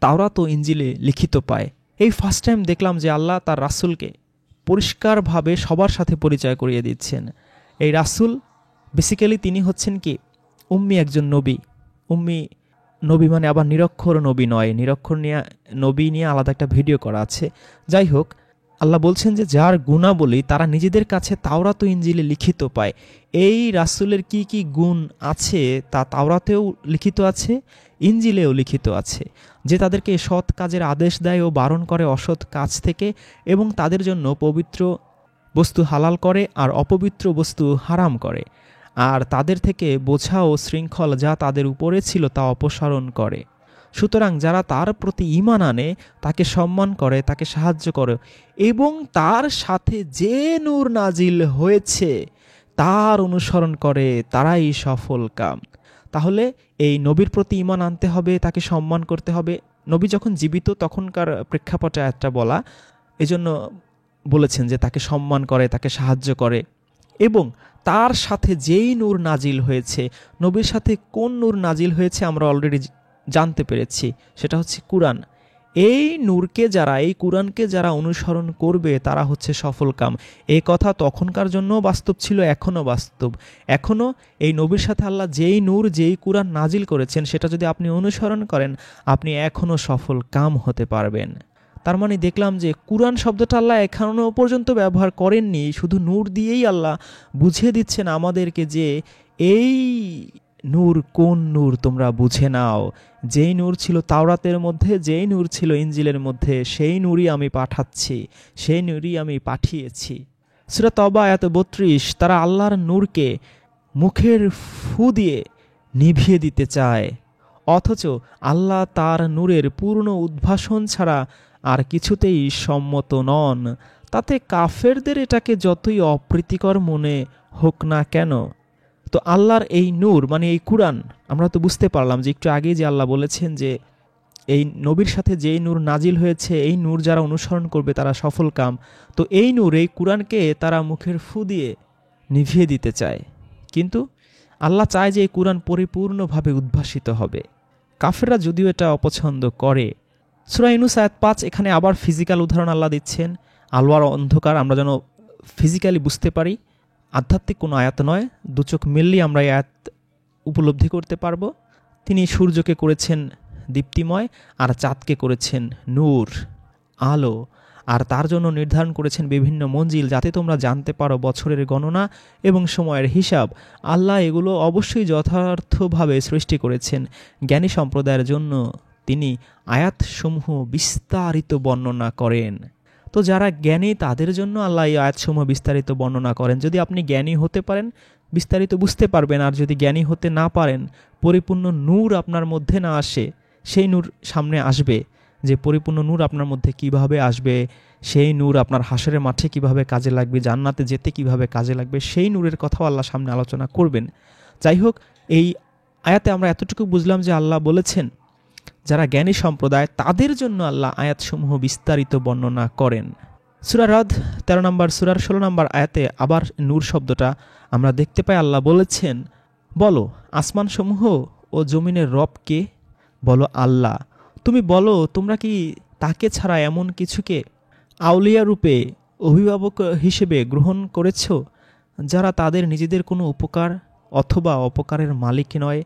তাওরাত ও ইঞ্জিলে লিখিত পায়। এই ফার্স্ট টাইম দেখলাম যে আল্লাহ তার রাসূলকে পরিষ্কারভাবে সবার সাথে পরিচয় করিয়ে দিচ্ছেন। এই রাসূল বেসিক্যালি তিনি হচ্ছেন কি উম্মি একজন নবী। উম্মি নবী মানে আবার নিরক্ষর নবী নয়, নিরক্ষর নবী নিয়ে আলাদা একটা ভিডিও করা আছে। যাই হোক, আল্লাহ বলছেন যে যার গুণাবলী তারা নিজেদের কাছে তাওরাত ও ইঞ্জিলে লিখিত পায়। এই রাসূলের কি কি গুণ আছে তা তাওরাতেও লিখিত আছে, ইঞ্জিলেও লিখিত আছে। যে তাদেরকে সৎ কাজের আদেশ দেয় ও বারণ করে অসৎ কাজ থেকে, এবং তাদের জন্য পবিত্র বস্তু হালাল করে আর অপবিত্র বস্তু হারাম করে, আর তাদের থেকে বোঝা ও শৃঙ্খল যা তাদের উপরে ছিল তা অপসারণ করে। সুতরাং যারা তার প্রতি ঈমান আনে, তাকে সম্মান করে, তাকে সাহায্য করে এবং তার সাথে যে নূর নাজিল হয়েছে তার অনুসরণ করে, তারাই সফল কাম। তাহলে এই নবীর প্রতি ঈমান আনতে হবে, তাকে সম্মান করতে হবে। নবী যখন জীবিত তখনকার প্রেক্ষাপটে একটা বলা, এজন্য বলেছেন যে তাকে সম্মান করে, তাকে সাহায্য করে, এবং তার সাথে যেই নূর নাজিল হয়েছে, নবীর সাথে কোন নূর নাজিল হয়েছে আমরা অলরেডি জানতে পেরেছি, সেটা হচ্ছে কুরআন। এই নূরকে যারা, এই কুরআনকে যারা অনুসরণ করবে তারা হচ্ছে সফলকাম। এই কথা তখনকার জন্য বাস্তব ছিল, এখনও বাস্তব। এখনও এই নবীর সাথে আল্লাহ যেই নূর, যেই কুরআন নাজিল করেছেন সেটা যদি আপনি অনুসরণ করেন, আপনি এখনও সফল কাম হতে পারবেন। তার মানে দেখলাম যে কুরআন শব্দটা আল্লাহ এখনও পর্যন্ত ব্যবহার করেননি, শুধু নূর দিয়েই আল্লাহ বুঝিয়ে দিচ্ছেন আমাদেরকে যে এই নূর কোন নূর তোমরা বুঝে নাও। যেই নূর ছিল তাওরাতের মধ্যে, যেই নূর ছিল ইঞ্জিলের মধ্যে, সেই নূরই আমি পাঠাচ্ছি, সেই নূরই আমি পাঠিয়েছি। সূরা তওবা আয়াত 32, তারা আল্লাহর নূরকে মুখের ফু দিয়ে নিভিয়ে দিতে চায়, অথচ আল্লাহ তার নূরের পূর্ণ উদ্ভাসন ছাড়া আর কিছুতেই সম্মত নন। তাতে কাফেরদের এটাকে যতই অপ্রীতিকর মনে হোক না কেন। তো আল্লাহর এই নূর মানে এই কুরআন, আমরা তো বুঝতে পারলাম যে একটু আগেই যে আল্লাহ বলেছেন যে এই নবীর সাথে যেই নূর নাজিল হয়েছে, এই নূর যারা অনুসরণ করবে তারা সফল কাম। তো এই নূর, এই কুরআনকে তারা মুখের ফু দিয়ে নিভিয়ে দিতে চায়, কিন্তু আল্লাহ চায় যে এই কুরআন পরিপূর্ণভাবে উদ্ভাসিত হবে। কাফেররা যদিও এটা অপছন্দ করে। সূরা ইউনূস আয়াত 5, এখানে আবার ফিজিক্যাল উদাহরণ আল্লাহ দিচ্ছেন। আলোয়ার অন্ধকার আমরা যেন ফিজিক্যালি বুঝতে পারি, আধ্যাত্মিক কোনো আয়াত নয়। দু চোখ মিললেই আমরা এই আয়াত উপলব্ধি করতে পারবো। তিনি সূর্যকে করেছেন দীপ্তিময়, আর চাঁদকে করেছেন নূর, আলো, আর তার জন্য নির্ধারণ করেছেন বিভিন্ন মঞ্জিল, যাতে তোমরা জানতে পারো বছরের গণনা এবং সময়ের হিসাব। আল্লাহ এগুলো অবশ্যই যথার্থভাবে সৃষ্টি করেছেন জ্ঞানী সম্প্রদায়ের জন্য। তিনি আয়াতসমূহ বিস্তারিত বর্ণনা করেন। তো যারা জ্ঞানী তাদের জন্য আল্লাহ এই আয়াতসমূহ বিস্তারিত বর্ণনা করেন। যদি আপনি জ্ঞানী হতে পারেন, বিস্তারিত বুঝতে পারবেন, আর যদি জ্ঞানী হতে না পারেন, পরিপূর্ণ নূর আপনার মধ্যে না আসে, সেই নূর সামনে আসবে যে পরিপূর্ণ নূর আপনার মধ্যে কিভাবে আসবে, সেই নূর আপনার হাসরের মাঠে কিভাবে কাজে লাগবে, জান্নাতে যেতে কিভাবে কাজে লাগবে, সেই নূরের কথাও আল্লাহ সামনে আলোচনা করবেন। যাই হোক, এই আয়াতে আমরা এতটুকু বুঝলাম যে আল্লাহ বলেছেন যারা জ্ঞানী সম্প্রদায় তাদের জন্য আল্লাহ আয়াতসমূহ বিস্তারিত বর্ণনা করেন। সূরা রদ ১৩ নম্বর সূরার ১৬ নম্বর আয়াতে আবার নূর শব্দটা আমরা দেখতে পাই। আল্লাহ বলেছেন, বলো আসমানসমূহ ও জমিনের রব কে? বলো আল্লাহ। তুমি বলো তোমরা কি তাকে ছাড়া এমন কিছুকে আউলিয়া রূপে অভিভাবক হিসেবে গ্রহণ করেছ যারা তাদের নিজেদের কোনো উপকার অথবা অপকারের মালিক নয়,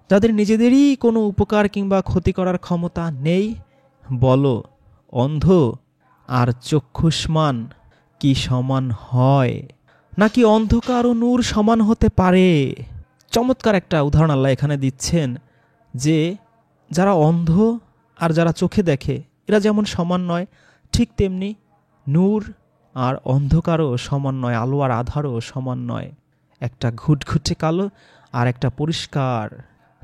যাদের নিজেদেরই কোনো উপকার কিংবা ক্ষতি করার ক্ষমতা নেই? বলো অন্ধ আর চক্ষুষ্মান কি সমান হয়, নাকি অন্ধকার ও নূর সমান হতে পারে? চমৎকার একটা উদাহরণ আল্লাহ এখানে দিচ্ছেন যে যারা অন্ধ আর যারা চোখে দেখে এরা যেমন সমান নয়, ঠিক তেমনি নূর আর অন্ধকারও সমান নয়, আলো আর আধারও সমান নয়। একটা ঘুটঘুটে কালো আর একটা পরিষ্কার।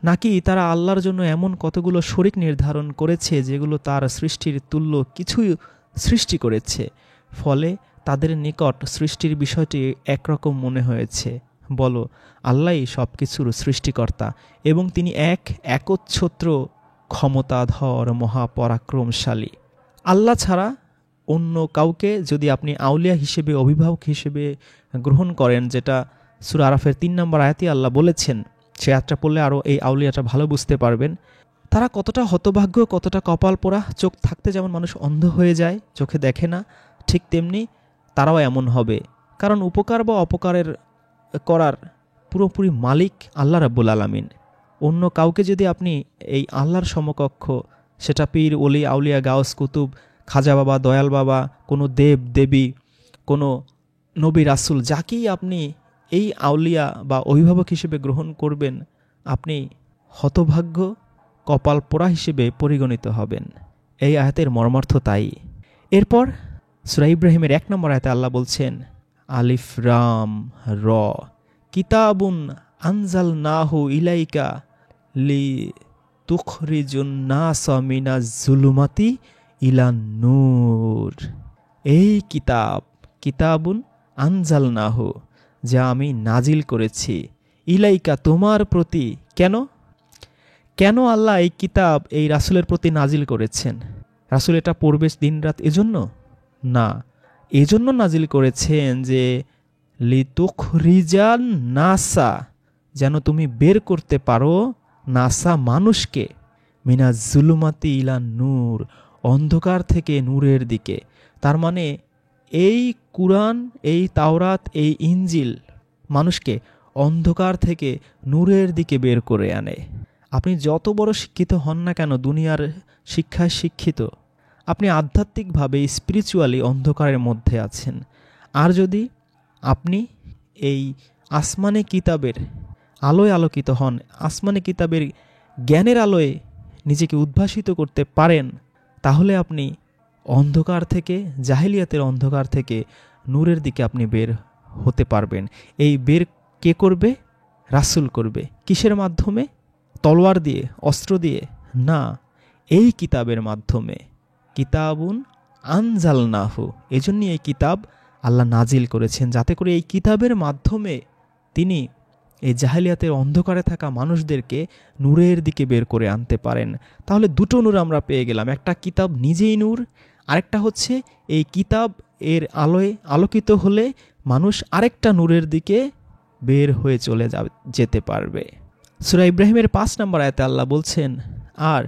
নাকি তারা আল্লাহর জন্য এমন কতগুলো শরিক নির্ধারণ করেছে যেগুলো তার সৃষ্টির তুল্য কিছুই সৃষ্টি করেছে, ফলে তাদের নিকট সৃষ্টির বিষয়টি একরকম মনে হয়েছে। বলো আল্লাহই সব কিছুর সৃষ্টিকর্তা এবং তিনি একচ্ছত্র ক্ষমতাধর মহাপরাক্রমশালী। আল্লাহ ছাড়া অন্য কাউকে যদি আপনি আউলিয়া হিসেবে অভিভাবক হিসেবে গ্রহণ করেন, যেটা সূরা আরাফের ৩ নম্বর আয়াতে আল্লাহ বলেছেন, সে আয়াতটা পড়লে আরও এই আউলিয়াটা ভালো বুঝতে পারবেন। তারা কতটা হতভাগ্য, কতটা কপাল পোড়া। চোখ থাকতে যেমন মানুষ অন্ধ হয়ে যায়, চোখে দেখে না, ঠিক তেমনি তারাও এমন হবে। কারণ উপকার বা অপকারের করার পুরোপুরি মালিক আল্লাহ রাব্বুল আলামিন। অন্য কাউকে যদি আপনি এই আল্লাহর সমকক্ষ, সেটা পীর, ওলি, আউলিয়া, গাউস, কুতুব, খাজা বাবা, দয়াল বাবা, কোনো দেব দেবী, কোনো নবী রাসূল, যাকেই আপনি এই আউলিয়া বা অভিভাবক হিসেবে গ্রহণ করবেন, আপনি হতভাগ্য কপাল পোড়া হিসেবে পরিগণিত হবেন। এই আয়াতের মর্মার্থ তাই। এরপর সূরা ইব্রাহিমের ১ নম্বর আয়াতে আল্লাহ বলছেন, আলিফ রাম র কিতাবুন আনজালনাহু ইলাইকা লিতুখরিজুন নাসা মিনাজ জুলুমাতি ইলান নূর। এই কিতাব, কিতাবুন আনজালনাহু, যা আমি নাজিল করেছি, ইলাইকা তোমার প্রতি। কেন কেন আল্লাহ এই কিতাব এই রাসূলের প্রতি নাজিল করেছেন? রাসূল এটা পড়বে দিনরাত এজন্য না, এজন্য নাজিল করেছেন যে লিতুখরিজান নাসা, যেন তুমি বের করতে পারো নাসা মানুষকে, মিনাজ জুলুমাতি ইলান নূর, অন্ধকার থেকে নূরের দিকে। তার মানে এই কুরআন, এই তাওরাত, এই ইনজিল মানুষকে অন্ধকার থেকে নূরের দিকে বের করে আনে। আপনি যত বড় শিক্ষিত হন না কেন, দুনিয়ার শিক্ষায় শিক্ষিত, আপনি আধ্যাত্মিকভাবে স্পিরিচুয়ালি অন্ধকারের মধ্যে আছেন। আর যদি আপনি এই আসমানি কিতাবের আলোয় আলোকিত হন, আসমানি কিতাবের জ্ঞানের আলোয় নিজেকে উদ্ভাসিত করতে পারেন, তাহলে আপনি অন্ধকার থেকে, জাহেলিয়াতের অন্ধকার থেকে নূরের দিকে আপনি বের হতে পারবেন। এই বের কে করবে? রাসূল করবে। কিসের মাধ্যমে? তলোয়ার দিয়ে, অস্ত্র দিয়ে না, এই কিতাবের মাধ্যমে। কিতাবুন আনজালনাহু, এজন্যই এই কিতাব আল্লাহ নাজিল করেছেন, যাতে করে এই কিতাবের মাধ্যমে তিনি এই জাহেলিয়াতের অন্ধকারে থাকা মানুষদেরকে নূরের দিকে বের করে আনতে পারেন। তাহলে দুটো নূর আমরা পেয়ে গেলাম, একটা কিতাব নিজেই নূর, আরেকটা হচ্ছে এই কিতাব এর আলোয় আলোকিত হলে মানুষ আরেকটা নূরের দিকে বের হয়ে চলে যেতে পারবে। সূরা ইব্রাহিমের ৫ নম্বর আয়াতে আল্লাহ বলছেন, আর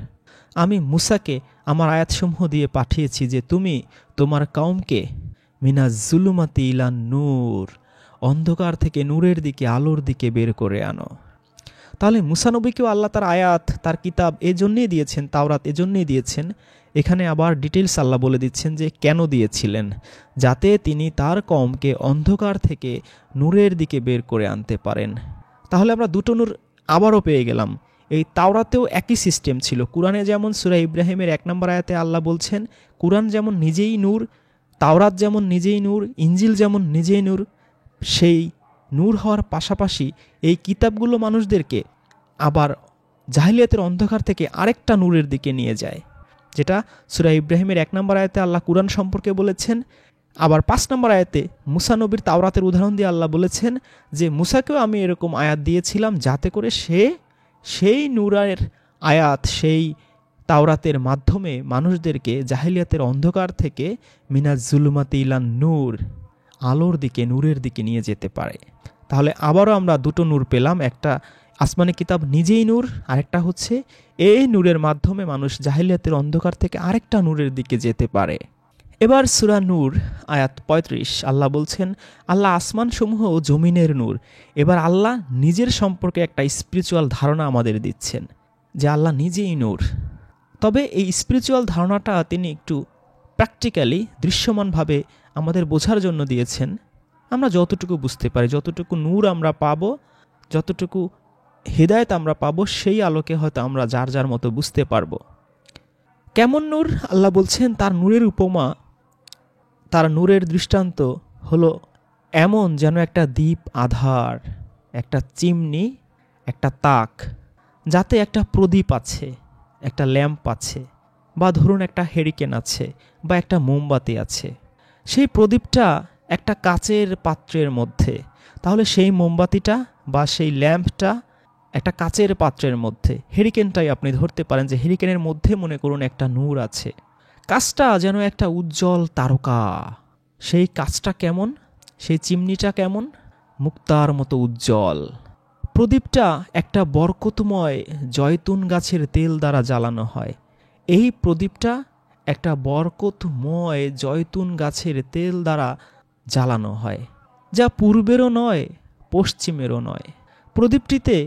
আমি মূসাকে আমার আয়াতসমূহ দিয়ে পাঠিয়েছি যে তুমি তোমার কওমকে মিনাজ জুলুমাতি ইলান নূর, অন্ধকার থেকে নূরের দিকে, আলোর দিকে বের করে আনো। তাহলে মূসা নবীকেও আল্লাহ তার আয়াত, তার কিতাব এজন্যই দিয়েছেন, তাওরাত এজন্যই দিয়েছেন। এখানে আবার ডিটেলস আল্লাহ বলে দিচ্ছেন যে কেন দিয়েছিলেন, যাতে তিনি তার কওমকে অন্ধকার থেকে নূরের দিকে বের করে আনতে পারেন। তাহলে আমরা দুটো নূর আবারও পেয়ে গেলাম। এই তাওরাতেও একই সিস্টেম ছিল। কুরআনে যেমন সূরা ইব্রাহিমের ১ নম্বর আয়াতে আল্লাহ বলছেন কুরআন যেমন নিজেই নূর, তাওরাত যেমন নিজেই নূর, ইনজিল যেমন নিজেই নূর, সেই নূর হওয়ার পাশাপাশি এই কিতাবগুলো মানুষদেরকে আবার জাহেলিয়াতের অন্ধকার থেকে আরেকটা নূরের দিকে নিয়ে যায়। যেটা সূরা ইব্রাহিমের 1 নম্বর আয়াতে আল্লাহ কুরআন সম্পর্কে বলেছেন। আবার 5 নম্বর আয়াতে মুসা নবীর তাওরাতের উদাহরণ দিয়ে আল্লাহ বলেছেন যে মুসাকেও আমি এরকম আয়াত দিয়েছিলাম যাতে করে সে সেই নূরের আয়াত, সেই তাওরাতের মাধ্যমে মানুষদেরকে জাহেলিয়াতের অন্ধকার থেকে মিনাজ জুলুমাতি ইলান নূর, আলোর দিকে, নূরের দিকে নিয়ে যেতে পারে। তাহলে আবারও আমরা দুটো নূর পেলাম, একটা আসমানি কিতাব নিজেই নূর, আরেকটা হচ্ছে এই নূরের মাধ্যমে মানুষ জাহেলিয়াতের অন্ধকার থেকে আরেকটা নূরের দিকে যেতে পারে। এবার সূরা নূর আয়াত 35 আল্লাহ বলছেন আল্লাহ আসমানসমূহ ও জমিনের নূর। এবার আল্লাহ নিজের সম্পর্কে একটা স্পিরিচুয়াল ধারণা আমাদের দিচ্ছেন যে আল্লাহ নিজেই নূর। তবে এই স্পিরিচুয়াল ধারণাটা তিনি একটু প্র্যাকটিক্যালি, দৃশ্যমানভাবে আমাদের বোঝার জন্য দিয়েছেন। আমরা যতটুকু বুঝতে পারি, যতটুকু নূর আমরা পাবো, যতটুকু হেদায়েত আমরা পাবো, সেই আলোকে হয়তো আমরা যার যার মতো বুঝতে পারবো। কেমন নূর? আল্লাহ বলছেন তার নূরের উপমা, তার নূরের দৃষ্টান্ত হলো এমন যেন একটা দ্বীপ আধার, একটা চিমনি, একটা তাক, যাতে একটা প্রদীপ আছে, একটা ল্যাম্প আছে, বা ধরুন একটা হেরিকেন আছে, বা একটা মোমবাতি আছে। সেই প্রদীপটা একটা কাচের পাত্রের মধ্যে, তাহলে সেই মোমবাতিটা বা সেই ল্যাম্পটা একটা কাচের পাত্রের মধ্যে। হেরিকেনটাই আপনি ধরতে পারেন যে হেরিকেনের মধ্যে মনে করুন একটা নূর আছে। কাচটা যেন একটা উজ্জ্বল তারকা। সেই কাচটা কেমন? সেই চিমনিটা কেমন? মুক্তার মতো উজ্জ্বল। প্রদীপটা একটা বরকতময় জয়তুন গাছের তেল দ্বারা জ্বালানো হয়। এই প্রদীপটা একটা বরকতময় জয়তুন গাছের তেল দ্বারা জ্বালানো হয়, যা পূর্বেরও নয়, পশ্চিমেরও নয়। প্রদীপটিতে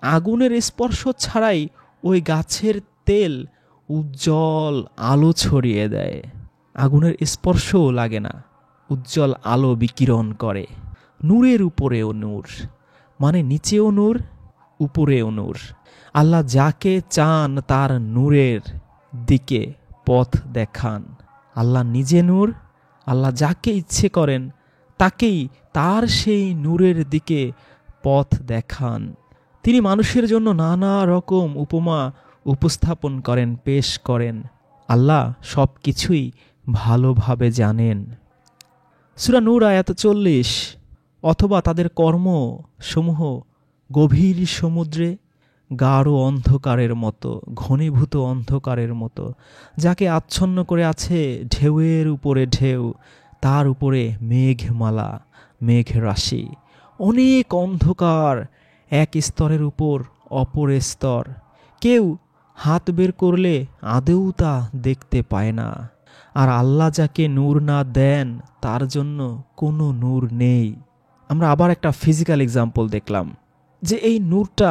আগুনের স্পর্শ ছাড়াই ওই গাছের তেল উজ্জ্বল আলো ছড়িয়ে দেয়। আগুনের স্পর্শও লাগে না, উজ্জ্বল আলো বিকিরণ করে। নূরের উপরেও নূর, মানে নিচেও নূর, উপরেও নূর। আল্লাহ যাকে চান তার নূরের দিকে পথ দেখান। আল্লাহ নিজে নূর, আল্লাহ যাকে ইচ্ছে করেন তাকেই তার সেই নূরের দিকে পথ দেখান। তিনি মানুষের জন্য নানা রকম উপমা উপস্থাপন করেন, পেশ করেন। আল্লাহ সব কিছুই ভালোভাবে জানেন। সূরা নূর আয়াত 40 অথবা তাদের কর্মসমূহ গভীর সমুদ্রে গাঢ় অন্ধকারের মতো, ঘনীভূত অন্ধকারের মতো, যাকে আচ্ছন্ন করে আছে ঢেউয়ের উপরে ঢেউ, তার উপরে মেঘমালা, মেঘ রাশি। অনেক অন্ধকার, এক স্তরের উপর অপর স্তর। কেউ হাত বের করলে আদৌ তা দেখতে পায় না। আর আল্লাহ যাকে নূর না দেন তার জন্য কোনো নূর নেই। আমরা আবার একটা ফিজিক্যাল এক্সাম্পল দেখলাম যে এই নূরটা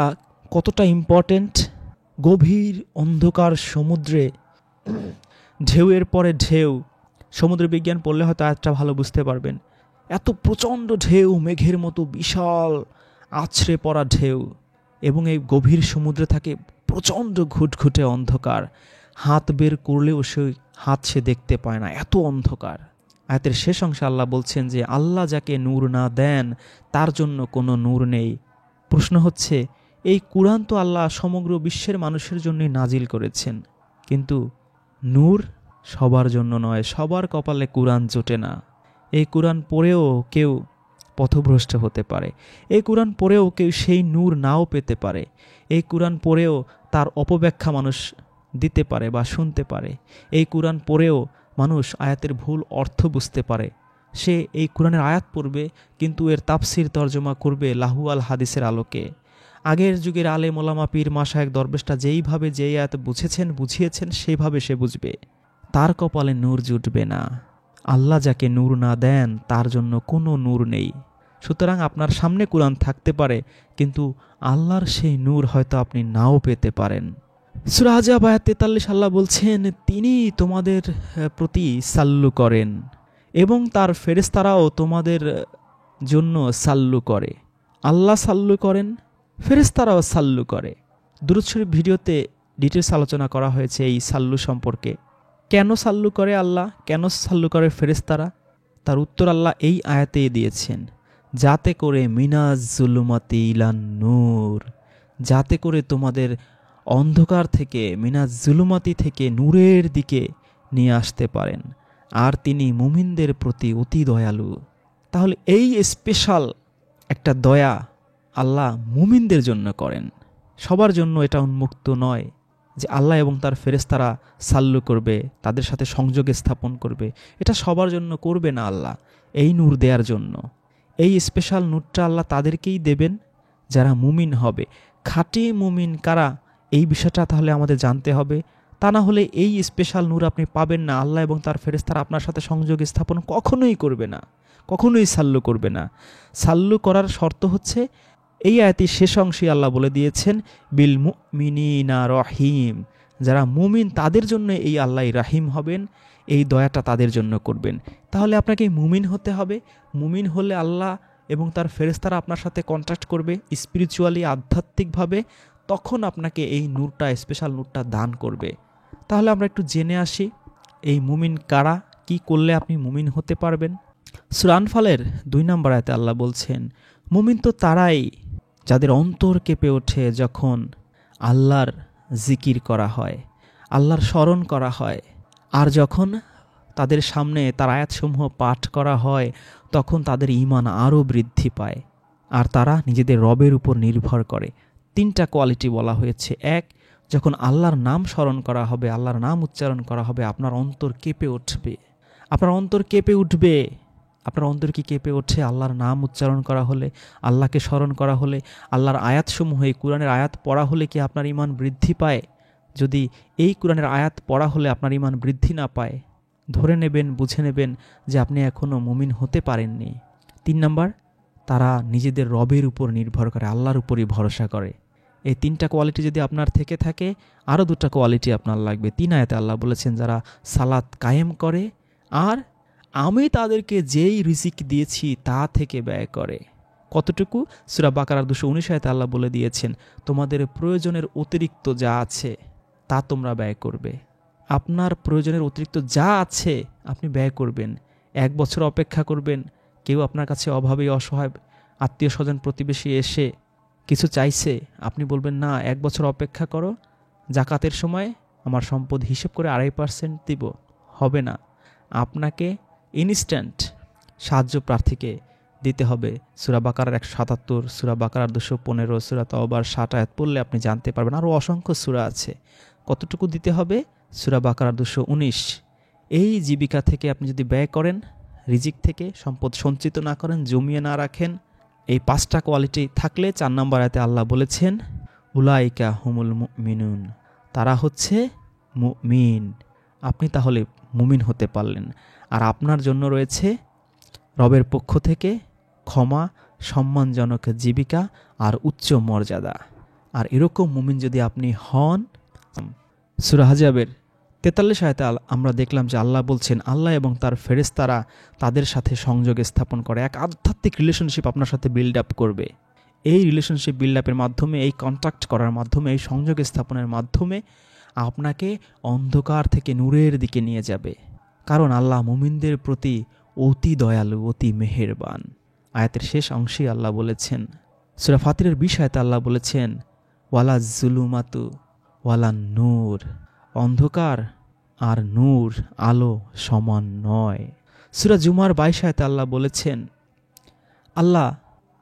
কতটা ইম্পর্ট্যান্ট। গভীর অন্ধকার সমুদ্রে ঢেউয়ের পরে ঢেউ, সমুদ্র বিজ্ঞান পড়লে হয়তো আয়াতটা ভালো বুঝতে পারবেন। এত প্রচণ্ড ঢেউ, মেঘের মতো বিশাল আছড়ে পড়া ঢেউ, এবং এই গভীর সমুদ্রে থাকে প্রচণ্ড ঘুটঘুটে অন্ধকার। হাত বের করলেও সেই হাত সে দেখতে পায় না, এত অন্ধকার। আয়াতের শেষ অংশে আল্লাহ বলছেন যে আল্লাহ যাকে নূর না দেন তার জন্য কোনো নূর নেই। প্রশ্ন হচ্ছে, এই কুরআন তো আল্লাহ সমগ্র বিশ্বের মানুষের জন্যই নাজিল করেছেন, কিন্তু নূর সবার জন্য নয়, সবার কপালে কুরআন জোটে না। এই কুরআন পড়েও কেউ পথভ্রষ্ট হতে পারে, এই কুরআন পড়েও কেউ সেই নূর নাও পেতে পারে, এই কুরআন পড়েও তার অপব্যাখ্যা মানুষ দিতে পারে বা শুনতে পারে, এই কুরআন পড়েও মানুষ আয়াতের ভুল অর্থ বুঝতে পারে। সে এই কুরআনের আয়াত পড়বে কিন্তু এর তাফসির তর্জমা করবে লাহু আল হাদিসের আলোকে। আগের যুগের আলেম ওলামা পীর মাশায়েখ দরবেশটা যেইভাবে যেই আয়াত বুঝেছেন বুঝিয়েছেন সেইভাবে সে বুঝবে, তার কপালে নূর জুটবে না। আল্লাহ যাকে নূর না দেন তার জন্য কোনো নূর নেই। সুতরাং আপনার সামনে কুরআন থাকতে পারে, কিন্তু আল্লাহর সেই নূর হয়তো আপনি নাও পেতে পারেন। সূরা আহজাব আয়াত 43 আল্লাহ বলছেন তিনি তোমাদের প্রতি সাল্লু করেন এবং তার ফেরেশতারাও তোমাদের জন্য সাল্লু করে। আল্লাহ সাল্লু করেন, ফেরেশতারাও সাল্লু করে। দুরূদ শরীফ ভিডিওতে ডিটেলস আলোচনা করা হয়েছে এই সাল্লু সম্পর্কে। কেন সাল্লু করে আল্লাহ, কেন সাল্লু করে ফেরেশতারা, তার উত্তর আল্লাহ এই আয়াতেই দিয়েছেন, যাতে করে মিনাজ জুলুমাতি ইলান নূর, যাতে করে তোমাদের অন্ধকার থেকে মিনাজ জুলুমাতি থেকে নূরের দিকে নিয়ে আসতে পারেন, আর তিনি মুমিনদের প্রতি অতি দয়ালু। তাহলে এই স্পেশাল একটা দয়া আল্লাহ মুমিনদের জন্য করেন, সবার জন্য এটা উন্মুক্ত নয় যে আল্লাহ এবং তার ফেরেশতারা সাল্লু করবে, তাদের সাথে সংযোগে স্থাপন করবে। এটা সবার জন্য করবে না আল্লাহ, এই নূর দেওয়ার জন্য। এই স্পেশাল নূরটা আল্লাহ তাদেরকেই দেবেন যারা মুমিন হবে। খাঁটি মুমিন কারা, এই বিষয়টা তাহলে আমাদের জানতে হবে। তা না হলে এই স্পেশাল নূর আপনি পাবেন না। আল্লাহ এবং তার ফেরেশতারা আপনার সাথে সংযোগ স্থাপন কখনোই করবে না, কখনোই সাল্লু করবে না। সাল্লু করার শর্ত হচ্ছে, এই আয়াতের শেষ অংশে আল্লাহ বলে দিয়েছেন বিল মুমিনিনা রহিম, যারা মুমিন তাদের জন্য এই আল্লাহ রাহিম হবেন, এই দয়াটা তাদের জন্য করবেন। তাহলে আপনাকে মুমিন হতে হবে। মুমিন হলে আল্লাহ এবং তার ফেরেশতারা আপনার সাথে কন্ট্যাক্ট করবে স্পিরিচুয়ালি, আধ্যাত্মিকভাবে, তখন আপনাকে এই নূরটা, স্পেশাল নূরটা দান করবে। তাহলে আমরা একটু জেনে আসি এই মুমিন কারা, কি করলে আপনি মুমিন হতে পারবেন। সূরা আনফালের 2 নম্বর আয়াতে আল্লাহ বলছেন, মুমিন তো তারাই যাদের অন্তর কেঁপে ওঠে যখন আল্লাহর জিকির করা হয়, আল্লাহর স্মরণ করা হয়, আর যখন তাদের সামনে তার আয়াতসমূহ পাঠ করা হয় তখন তাদের ঈমান আরও বৃদ্ধি পায়, আর তারা নিজেদের রবের উপর নির্ভর করে। 3টা কোয়ালিটি বলা হয়েছে। 1, যখন আল্লাহর নাম স্মরণ করা হবে, আল্লাহর নাম উচ্চারণ করা হবে, আপনার অন্তর কেঁপে উঠবে। আপনার অন্তর কেঁপে উঠবে। আপনার অন্তর কি কেঁপে ওঠে আল্লাহর নাম উচ্চারণ করা হলে, আল্লাহকে স্মরণ করা হলে, আল্লাহর আয়াতসমূহ, এই কোরআনের আয়াত পড়া হলে কি আপনার ঈমান বৃদ্ধি পায়? যদি এই কোরআনের আয়াত পড়া হলে আপনার ঈমান বৃদ্ধি না পায়, ধরে নেবেন, বুঝে নেবেন যে আপনি এখনও মুমিন হতে পারেননি। 3 নম্বর, তারা নিজেদের রবের উপর নির্ভর করে, আল্লাহর উপরই ভরসা করে। এই 3টা কোয়ালিটি যদি আপনার থেকে থাকে, আরও 2টা কোয়ালিটি আপনার লাগবে। 3 আয়াতে আল্লাহ বলেছেন, যারা সালাত কায়েম করে আর আমি তাদেরকে যেই রিজিক দিয়েছি তা থেকে ব্যয় করে। কতটুকু? সূরা বাকারার 219 আয়াতে আল্লাহ বলে দিয়েছেন, তোমাদের প্রয়োজনের অতিরিক্ত যা আছে তা তোমরা ব্যয় করবে। আপনার প্রয়োজনের অতিরিক্ত যা আছে আপনি ব্যয় করবেন। 1 বছর অপেক্ষা করবেন। কেউ আপনার কাছে অভাবে অসহায় আত্মীয় স্বজন প্রতিবেশী এসে কিছু চাইছে, আপনি বলবেন না, 1 বছর অপেক্ষা করো, জাকাতের সময় আমার সম্পদ হিসেব করে 2.5% দিব। হবে না। আপনাকে ইনস্ট্যান্ট সাহায্য প্রার্থীকে দিতে হবে। সূরা বাকারার 177, সূরা বাকারার 215, সূরা তাওবার 60 আয়াত পড়লে আপনি জানতে পারবেন। আরও অসংখ্য সূরা আছে। কতটুকু দিতে হবে? সূরা বাকারার 219। এই জীবিকা থেকে আপনি যদি ব্যয় করেন, রিজিক থেকে সম্পদ সঞ্চিত না করেন, জমিয়ে না রাখেন, এই 5টা কোয়ালিটি থাকলে 4 নম্বর আয়াতে আল্লাহ বলেছেন, উলাইকা হুমুল মুমিনুন, তারা হচ্ছে মুমিন। আপনি তাহলে মুমিন হতে পারলেন। আর আপনার জন্য রয়েছে রবের পক্ষ থেকে ক্ষমা, সম্মানজনক জীবিকা আর উচ্চ মর্যাদা। আর এরকম মুমিন যদি আপনি হন, সূরা হাজাবের 43 আয়াতে আমরা দেখলাম যে আল্লাহ বলছেন, আল্লাহ এবং তার ফেরেশতারা তাদের সাথে সংযোগ স্থাপন করে, এক আধ্যাত্মিক রিলেশনশিপ আপনার সাথে বিল্ড আপ করবে। এই রিলেশনশিপ বিল্ড আপের মাধ্যমে, এই কন্ট্যাক্ট করার মাধ্যমে, এই সংযোগ স্থাপনের মাধ্যমে আপনাকে অন্ধকার থেকে নূরের দিকে নিয়ে যাবে। কারণ আল্লাহ মুমিনদের প্রতি অতি দয়ালু, অতি মেহেরবান। আয়াতের শেষ অংশে আল্লাহ বলেছেন, সূরা ফাতিরের 20 আয়াতে আল্লাহ বলেছেন, ওয়ালা জুলুমাতু ওয়ালা নূর, অন্ধকার আর নূর, আলো সমান নয়। সূরা জুমার 22 আয়াতে আল্লাহ বলেছেন, আল্লাহ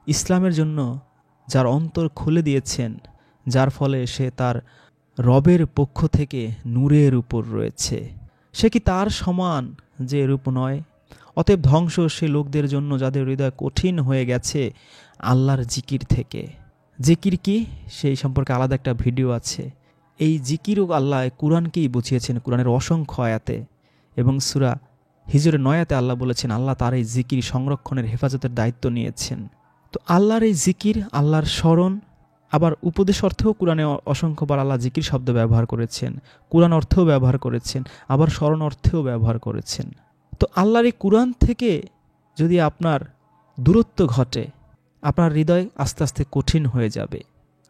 ইসলামের জন্য যার অন্তর খুলে দিয়েছেন, যার ফলে সে তার রবের পক্ষ থেকে নূরের উপর রয়েছে, সে কি তার সমান যে রূপ নয়? অতএব ধ্বংস সে লোকদের জন্য যাদের হৃদয় কঠিন হয়ে গেছে আল্লাহর জিকির থেকে। জিকির কি, সেই সম্পর্কে আলাদা একটা ভিডিও আছে। এই জিকিরও আল্লাহ কুরআনকেই বুঝিয়েছেন, কুরআনের অসংখ্য আয়াতে। এবং সূরা হিজরের 9 আয়াতে আল্লাহ বলেছেন, আল্লাহ তার এই জিকির সংরক্ষণের, হেফাজতের দায়িত্ব নিয়েছেন। তো আল্লাহর এই জিকির, আল্লাহর স্মরণ, আবার উপদেশ অর্থেও কুরআনে অসংখ্যবার আল্লাহ জিকির শব্দ ব্যবহার করেছেন, কুরআন অর্থেও ব্যবহার করেছেন, আবার স্মরণ অর্থেও ব্যবহার করেছেন। তো আল্লাহর এই কুরআন থেকে যদি আপনার দূরত্ব ঘটে, আপনার হৃদয় আস্তে আস্তে কঠিন হয়ে যাবে।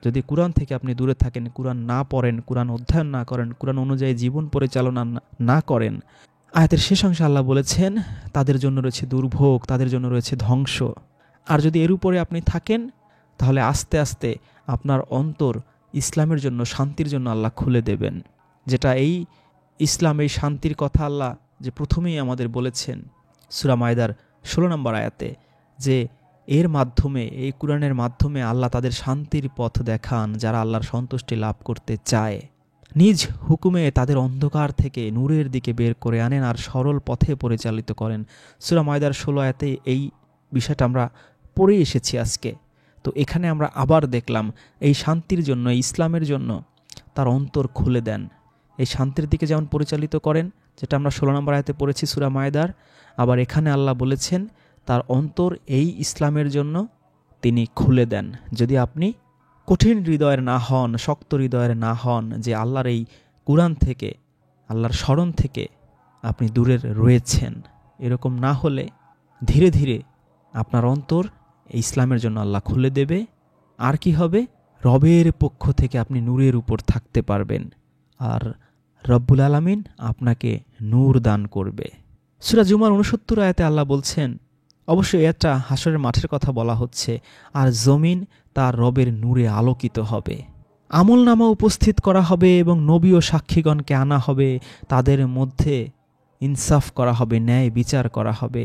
যদি কুরআন থেকে আপনি দূরে থাকেন, কুরআন না পড়েন, কুরআন অধ্যয়ন না করেন, কুরআন অনুযায়ী জীবন পরিচালনা না করেন, আয়াতের শেষ অংশে আল্লাহ বলেছেন, তাদের জন্য রয়েছে দুর্ভোগ, তাদের জন্য রয়েছে ধ্বংস। আর যদি এর উপরে আপনি থাকেন, তাহলে আস্তে আস্তে আপনার অন্তর ইসলামের জন্য, শান্তির জন্য আল্লাহ খুলে দেবেন। যেটা এই ইসলাম, এই শান্তির কথা আল্লাহ যে প্রথমেই আমাদের বলেছেন সূরা মায়দার 16 নম্বর আয়াতে, যে এর মাধ্যমে, এই কুরআনের মাধ্যমে আল্লাহ তাদের শান্তির পথ দেখান যারা আল্লাহর সন্তুষ্টি লাভ করতে চায়। নিজ হুকুমে তাদের অন্ধকার থেকে নূরের দিকে বের করে আনেন আর সরল পথে পরিচালিত করেন। সূরা মায়দার 16 আয়াতে এই বিষয়টা আমরা পড়ে এসেছি আজকে। তো এখানে আমরা আবার দেখলাম এই শান্তির জন্য, ইসলামের জন্য তার অন্তর খুলে দেন, এই শান্তির দিকে যেমন পরিচালিত করেন, যেটা আমরা 16 নম্বর আয়াতে পড়েছি সূরা মায়দার। আবার এখানে আল্লাহ বলেছেন তার অন্তর এই ইসলামের জন্য তিনি খুলে দেন। যদি আপনি কঠিন হৃদয়ের না হন, শক্ত হৃদয়ের না হন, যে আল্লাহর এই কুরআন থেকে, আল্লাহর স্মরণ থেকে আপনি দূরে রয়েছেন, এরকম না হলে ধীরে ধীরে আপনার অন্তর এই ইসলামের জন্য আল্লাহ খুলে দেবে। আর কি হবে? রবের পক্ষ থেকে আপনি নূরের উপর থাকতে পারবেন, আর রব্বুল আলামিন আপনাকে নূর দান করবে। সূরা জুমার 69 আয়াতে আল্লাহ বলছেন, অবশ্যই এটা হাসরের মাঠের কথা বলা হচ্ছে, আর জমিন তার রবের নূরে আলোকিত হবে। আমলনামা উপস্থিত করা হবে এবং নবী ও সাক্ষীগণকে আনা হবে, তাদের মধ্যে ইনসাফ করা হবে, ন্যায় বিচার করা হবে,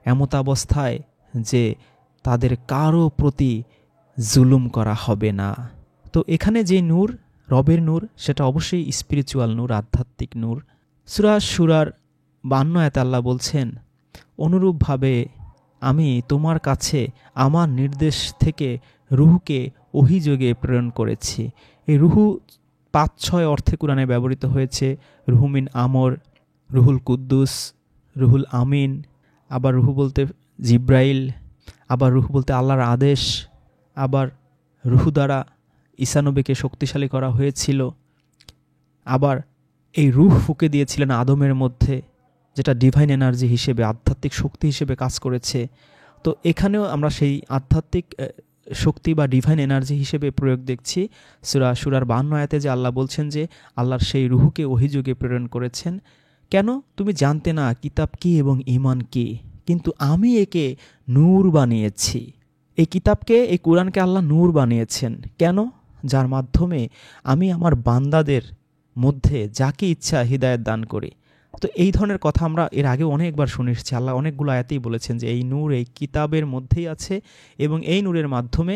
এমত অবস্থায় যে তাদের কারো প্রতি জুলুম করা হবে না। তো এখানে যে নূর, রবের নূর, সেটা অবশ্যই স্পিরিচুয়াল নূর, আধ্যাত্মিক নূর। সূরা শুরার 52 আয়াতে আল্লাহ বলছেন, অনুরূপভাবে আমি তোমার কাছে আমার নির্দেশ থেকে রুহকে ওহীযোগে প্রেরণ করেছি। এই রুহু 5-6 অর্থে কুরআনে ব্যবহৃত হয়েছে। রুহুমিন আমর, রুহুল কুদ্দুস, রুহুল আমিন, আবার রুহু বলতে জিব্রাইল, আবার রুহু বলতে আল্লাহর আদেশ, আবার রুহু দ্বারা ঈসা নবীকে শক্তিশালী করা হয়েছিল। আবার এই রুহ ফুঁকে দিয়েছিলেন আদমের মধ্যে, যেটা ডিভাইন এনার্জি হিসেবে, আধ্যাত্মিক শক্তি হিসেবে কাজ করেছে। তো এখানেও আমরা সেই আধ্যাত্মিক শক্তি বা ডিভাইন এনার্জি হিসেবে প্রয়োগ দেখছি। সূরা শুরার 52 আয়াতে যে আল্লাহ বলছেন যে আল্লাহর সেই রুহুকে ওহীযোগে প্রেরণ করেছেন। কেন? তুমি জানতে না কিতাব কি এবং ঈমান কি, কিন্তু আমি একে নূর বানিয়েছি। এই কিতাবকে, এই কুরআনকে আল্লাহ নূর বানিয়েছেন। কেন? যার মাধ্যমে আমি আমার বান্দাদের মধ্যে যাকে ইচ্ছা হিদায়াত দান করি। তো এই ধরনের কথা আমরা এর আগে অনেকবার শুনে এসেছি। আল্লাহ অনেকগুলো আয়াতেই বলেছেন যে এই নূর এই কিতাবের মধ্যেই আছে, এবং এই নূরের মাধ্যমে,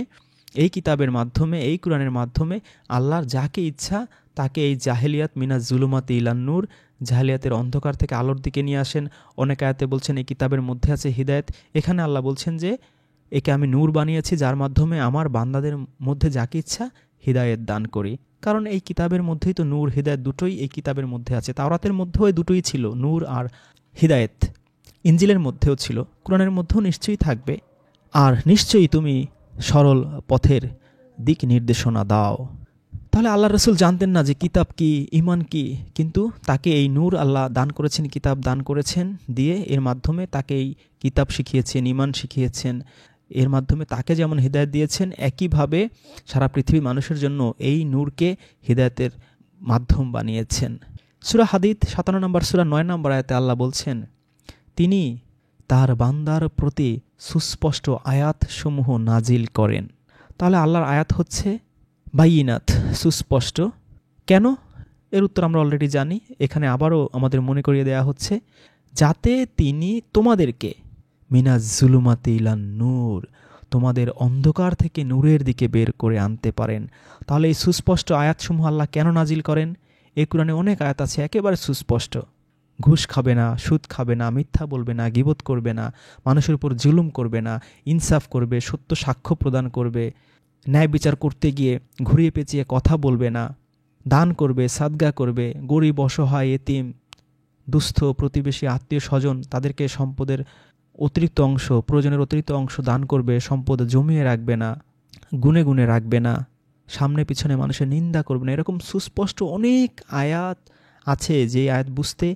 এই কিতাবের মাধ্যমে, এই কুরআনের মাধ্যমে আল্লাহর যাকে ইচ্ছা তাকে এই জাহেলিয়াত মিনাজ জুলুমাতি ইলান নূর, জাহেলিয়াতের অন্ধকার থেকে আলোর দিকে নিয়ে আসেন। অনেক আয়াতে বলছেন এই কিতাবের মধ্যে আছে হিদায়াত। এখানে আল্লাহ বলছেন যে একে আমি নূর বানিয়েছি, যার মাধ্যমে আমার বান্দাদের মধ্যে যাকে ইচ্ছা হিদায়াত দান করি। কারণ এই কিতাবের মধ্যেই তো নূর হিদায়াত দুটোই এই কিতাবের মধ্যে আছে। তাওরাতের মধ্যেও দুটোই ছিল, নূর আর হিদায়াত। ইনজিলের মধ্যেও ছিল, কুরআনের মধ্যেও নিশ্চয়ই থাকবে। আর নিশ্চয়ই তুমি সরল পথের দিক নির্দেশনা দাও। তাহলে আল্লাহ রসুল জানতেন না যে কিতাব কি, ঈমান কি, কিন্তু তাকে এই নূর আল্লাহ দান করেছেন, কিতাব দান করেছেন দিয়ে, এর মাধ্যমে তাকে এই কিতাব শিখিয়েছেন, ঈমান শিখিয়েছেন। এর মাধ্যমে তাকে যেমন হিদায়াত দিয়েছেন, একইভাবে সারা পৃথিবীর মানুষের জন্য এই নূরকে হিদায়াতের মাধ্যম বানিয়েছেন। সূরা হাদীদ 57 নম্বর সূরা 9 নম্বর আয়াতে আল্লাহ বলছেন, তিনি তার বান্দার প্রতি সুস্পষ্ট আয়াতসমূহ নাজিল করেন। তাহলে আল্লাহর আয়াত হচ্ছে বাইয়িনাত, সুস্পষ্ট। কেন? এর উত্তর আমরা অলরেডি জানি। এখানে আবারও আমাদের মনে করিয়ে দেওয়া হচ্ছে, যাতে তিনি তোমাদেরকে মিনাজ জুলুমাতি ইলান নূর, তোমাদের অন্ধকার থেকে নূরের দিকে বের করে আনতে পারেন। তাহলে এই সুস্পষ্ট আয়াতসমূহ আল্লাহ কেন নাজিল করেন? এই কুরআনে অনেক আয়াত আছে একেবারে সুস্পষ্ট। ঘুষ খাবে না, সুদ খাবে না, মিথ্যা বলবে না, গীবত করবে না, মানুষের উপর জুলুম করবে না, ইনসাফ করবে, সত্য সাক্ষ্য প্রদান করবে, ন্যায় বিচার করতে গিয়ে ঘুরিয়ে পেঁচিয়ে কথা বলবে না, দান করবে, সাদগা করবে, গরিব, অসহায়, এতিম, দুস্থ, প্রতিবেশী, আত্মীয় স্বজন, তাদেরকে সম্পদের অতিরিক্ত অংশ, প্রয়োজনের অতিরিক্ত অংশ দান করবে, সম্পদ জমিয়ে রাখবে না, গুনে গুনে রাখবে না, সামনে পিছনে মানুষের নিন্দা করবে না। এরকম সুস্পষ্ট অনেক আয়াত আছে, যে আয়াত বুঝতে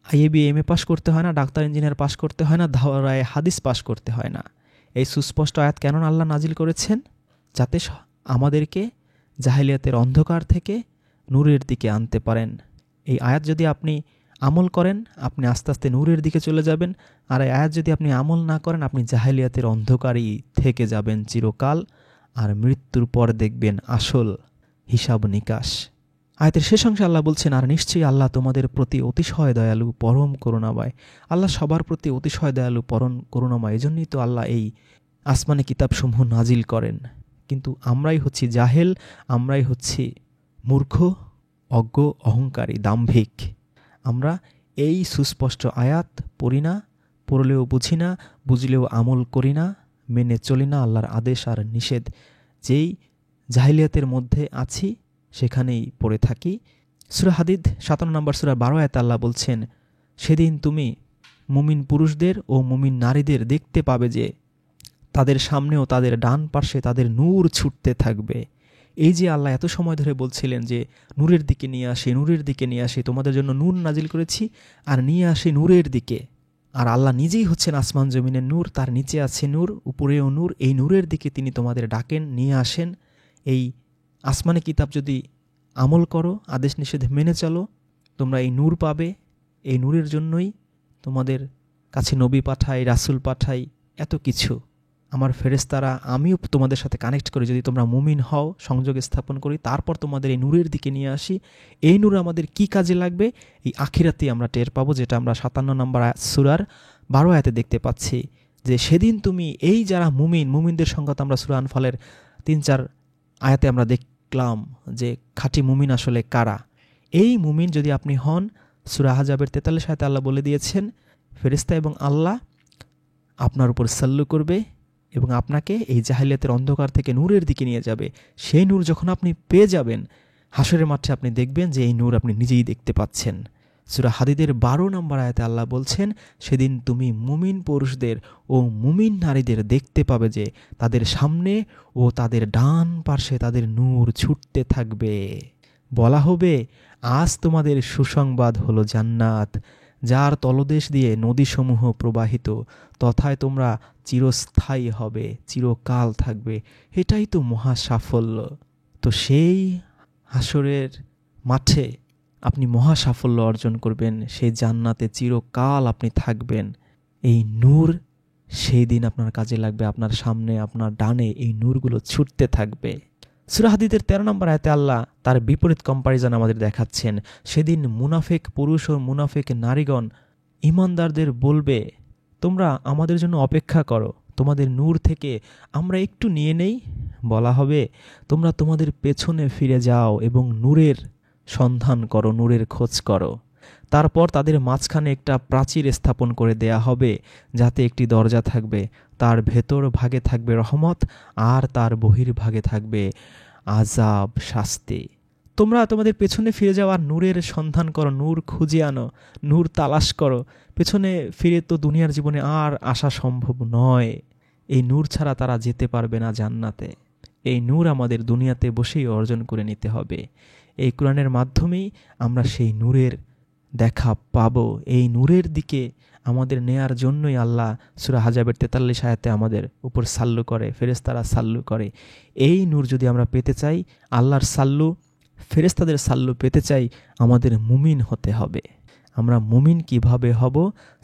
আইএবি এমএ পাস করতে হয় না, ডাক্তার ইঞ্জিনিয়ার পাস করতে হয় না, ধারায় হাদিস পাস করতে হয় না। এই সুস্পষ্ট আয়াত কেন আল্লাহ নাজিল করেছেন? যাতে আমাদেরকে জাহেলিয়াতের অন্ধকার থেকে নূরের দিকে আনতে পারেন। এই আয়াত যদি আপনি আমল করেন, আপনি আস্তে আস্তে নূরের দিকে চলে যাবেন। আর এই আয়াত যদি আপনি আমল না করেন, আপনি জাহেলিয়াতের অন্ধকারই থেকে যাবেন চিরকাল। আর মৃত্যুর পর দেখবেন আসল হিসাব নিকাশ। আয়াতের শেষ অংশে আল্লাহ বলছেন, আর নিশ্চয়ই আল্লাহ তোমাদের প্রতি অতিশয় দয়ালু, পরম করুণাময়। আল্লাহ সবার প্রতি অতিশয় দয়ালু, পরম করুণাময়। এজন্যই তো আল্লাহ এই আসমানি কিতাবসমূহ নাজিল করেন। কিন্তু আমরাই হচ্ছি জাহেল, আমরাই হচ্ছি মূর্খ, অজ্ঞ, অহংকারী, দাম্ভিক। আমরা এই সুস্পষ্ট আয়াত পড়ি না, পড়লেও বুঝি না, বুঝলেও আমল করি না, মেনে চলি না আল্লাহর আদেশ আর নিষেধ। যেই জাহিলিয়াতের মধ্যে আছি সেখানেই পড়ে থাকি। সূরা হাদিদ 57 নম্বর সূরা 12 আয়াতে আল্লাহ বলছেন, সেদিন তুমি মুমিন পুরুষদের ও মুমিন নারীদের দেখতে পাবে যে তাদের সামনেও তাদের ডান পাশে তাদের নূর ছুটতে থাকবে। এই যে আল্লাহ এত সময় ধরে বলছিলেন যে নূরের দিকে নিয়ে আসি, নূরের দিকে নিয়ে আসি, তোমাদের জন্য নূর নাজিল করেছি আর নিয়ে আসি নূরের দিকে। আর আল্লাহ নিজেই হচ্ছেন আসমান জমিনের নূর, তার নিচে আছে নূর, উপরেও নূর। এই নূরের দিকে তিনি তোমাদের ডাকেন, নিয়ে আসেন। এই আসমানি কিতাব যদি আমল করো, আদেশ নিষেধ মেনে চলো, তোমরা এই নূর পাবে। এই নূরের জন্যই তোমাদের কাছে নবী পাঠাই, রাসূল পাঠাই, এত কিছু। আমার ফেরেশতারা, আমিও তোমাদের সাথে কানেক্ট করি, যদি তোমরা মুমিন হও, সংযোগ স্থাপন করি, তারপর তোমাদের এই নূরের দিকে নিয়ে আসি। এই নূর আমাদের কি কাজে লাগবে এই আখিরাতেই আমরা টের পাবো, যেটা আমরা 57 নম্বর সূরার 12 আয়াতে দেখতে পাচ্ছি যে সেদিন তুমি এই যারা মুমিনদের সংখ্যা তো আমরা সূরা আনফালের 3-4 আয়াতে আমরা দেখলাম যে খাঁটি মুমিন আসলে কারা। এই মুমিন যদি আপনি হন, সূরা আহজাবের 43 আয়াতে আল্লাহ বলে দিয়েছেন, ফেরেশতা এবং আল্লাহ আপনার উপর সাল্লু করবে এবং আপনাকে এই জাহিলিয়াতের অন্ধকার থেকে নূরের দিকে নিয়ে যাবে। সেই নূর যখন আপনি পেয়ে যাবেন, হাসরের মাঠে আপনি দেখবেন যে এই নূর আপনি নিজেই দেখতে পাচ্ছেন। সূরা হাদিদের 12 নম্বর আয়াতে আল্লাহ বলছেন, সেদিন তুমি মুমিন পুরুষদের ও মুমিন নারীদের দেখতে পাবে যে তাদের সামনে ও তাদের ডান পাশে তাদের নূর ছুটতে থাকবে। বলা হবে, আজ তোমাদের সুসংবাদ হলো জান্নাত, যার তলদেশ দিয়ে নদীসমূহ প্রবাহিত, তথায় তোমরা চিরস্থায়ী হবে, চিরকাল থাকবে। এটাই তো মহা সাফল্য। তো সেই হাসরের মাঠে আপনি মহা সাফল্য অর্জন করবেন, সেই জান্নাতে চিরকাল আপনি থাকবেন। এই নূর সেই দিন আপনার কাজে লাগবে, আপনার সামনে আপনার ডানে এই নূরগুলো ছুটতে থাকবে। সূরা হাদিদের 13 নম্বর আয়াতে আল্লাহ তার বিপরীত কম্পারিজন আমাদের দেখাচ্ছেন, সেদিন মুনাফিক পুরুষ ও মুনাফিক নারীগণ ঈমানদারদের বলবে, তোমরা আমাদের জন্য অপেক্ষা করো, তোমাদের নূর থেকে আমরা একটু নিয়ে নেই। বলা হবে, তোমরা তোমাদের পেছনে ফিরে যাও এবং নূরের সন্ধান করো, নূরের খোঁজ করো। তারপর তাদের মাঝখানে একটা প্রাচীর স্থাপন করে দেয়া হবে, যাতে একটি দরজা থাকবে, তার ভেতর ভাগে থাকবে রহমত আর তার বহির্ভাগে থাকবে আযাব, শাস্তি। তোমরা তোমাদের পেছনে ফিরে যাও আর নূরের সন্ধান করো, নূর খুঁজে আনো, নূর তালাশ করো। পেছনে ফিরে তো দুনিয়ার জীবনে আর আসা সম্ভব নয়। এই নূর ছাড়া তারা যেতে পারবে না জান্নাতে। এই নূর আমাদের দুনিয়াতে বসেই অর্জন করে নিতে হবে। এই কোরআনের মাধ্যমেই আমরা সেই নূরের দেখা পাবো। এই নূরের দিকে আমাদের নেয়ার জন্যই আল্লাহ সূরা আহজাবের 43 আয়াতে আমাদের উপর সাল্লু করে, ফেরেশতারা সাল্লু করে। এই নূর যদি আমরা পেতে চাই, আল্লাহর সাল্লু, ফেরেশতাদের সাল্লু পেতে চাই, আমাদের মুমিন হতে হবে। আমরা মুমিন কিভাবে হব?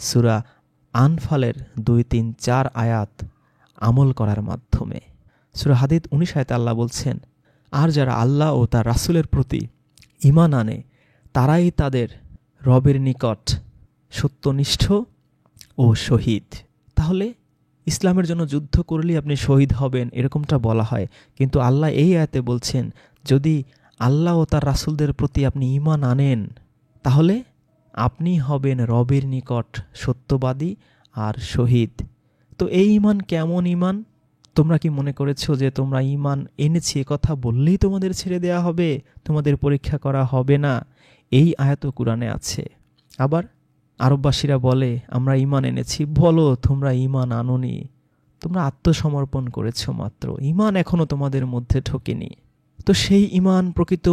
সূরা আনফালের 2, 3, 4 আয়াত আমল করার মাধ্যমে। সূরা হাদিদ 19 আয়াতে আল্লাহ বলছেন, আর যারা আল্লাহ ও তার রাসূলের প্রতি ঈমান আনে, তারাই তাদের রবের নিকট সত্যনিষ্ঠ ও শহীদ। তাহলে ইসলামের জন্য যুদ্ধ করলেই আপনি শহীদ হবেন, এরকমটা বলা হয়। কিন্তু আল্লাহ এই আয়াতে বলছেন, যদি আল্লাহ ও তার রাসূলদের প্রতি আপনি ঈমান আনেন, তাহলে আপনি হবেন রবের নিকট সত্যবাদী আর শহীদ। তো এই ঈমান কেমন ঈমান? তোমরা কি মনে করেছো যে তোমরা ঈমান এনেছি কথা বললেই তোমাদের ছেড়ে দেয়া হবে, তোমাদের পরীক্ষা করা হবে না? এই আয়াত কুরআনে আছে। আবার আরববাসীরা বলে, আমরা ঈমান এনেছি। বলো, তোমরা ঈমান আনোনি, তোমরা আত্মসমর্পণ করেছো মাত্র, ঈমান এখনো তোমাদের মধ্যে ঢোকেনি। তো সেই ঈমান প্রকৃত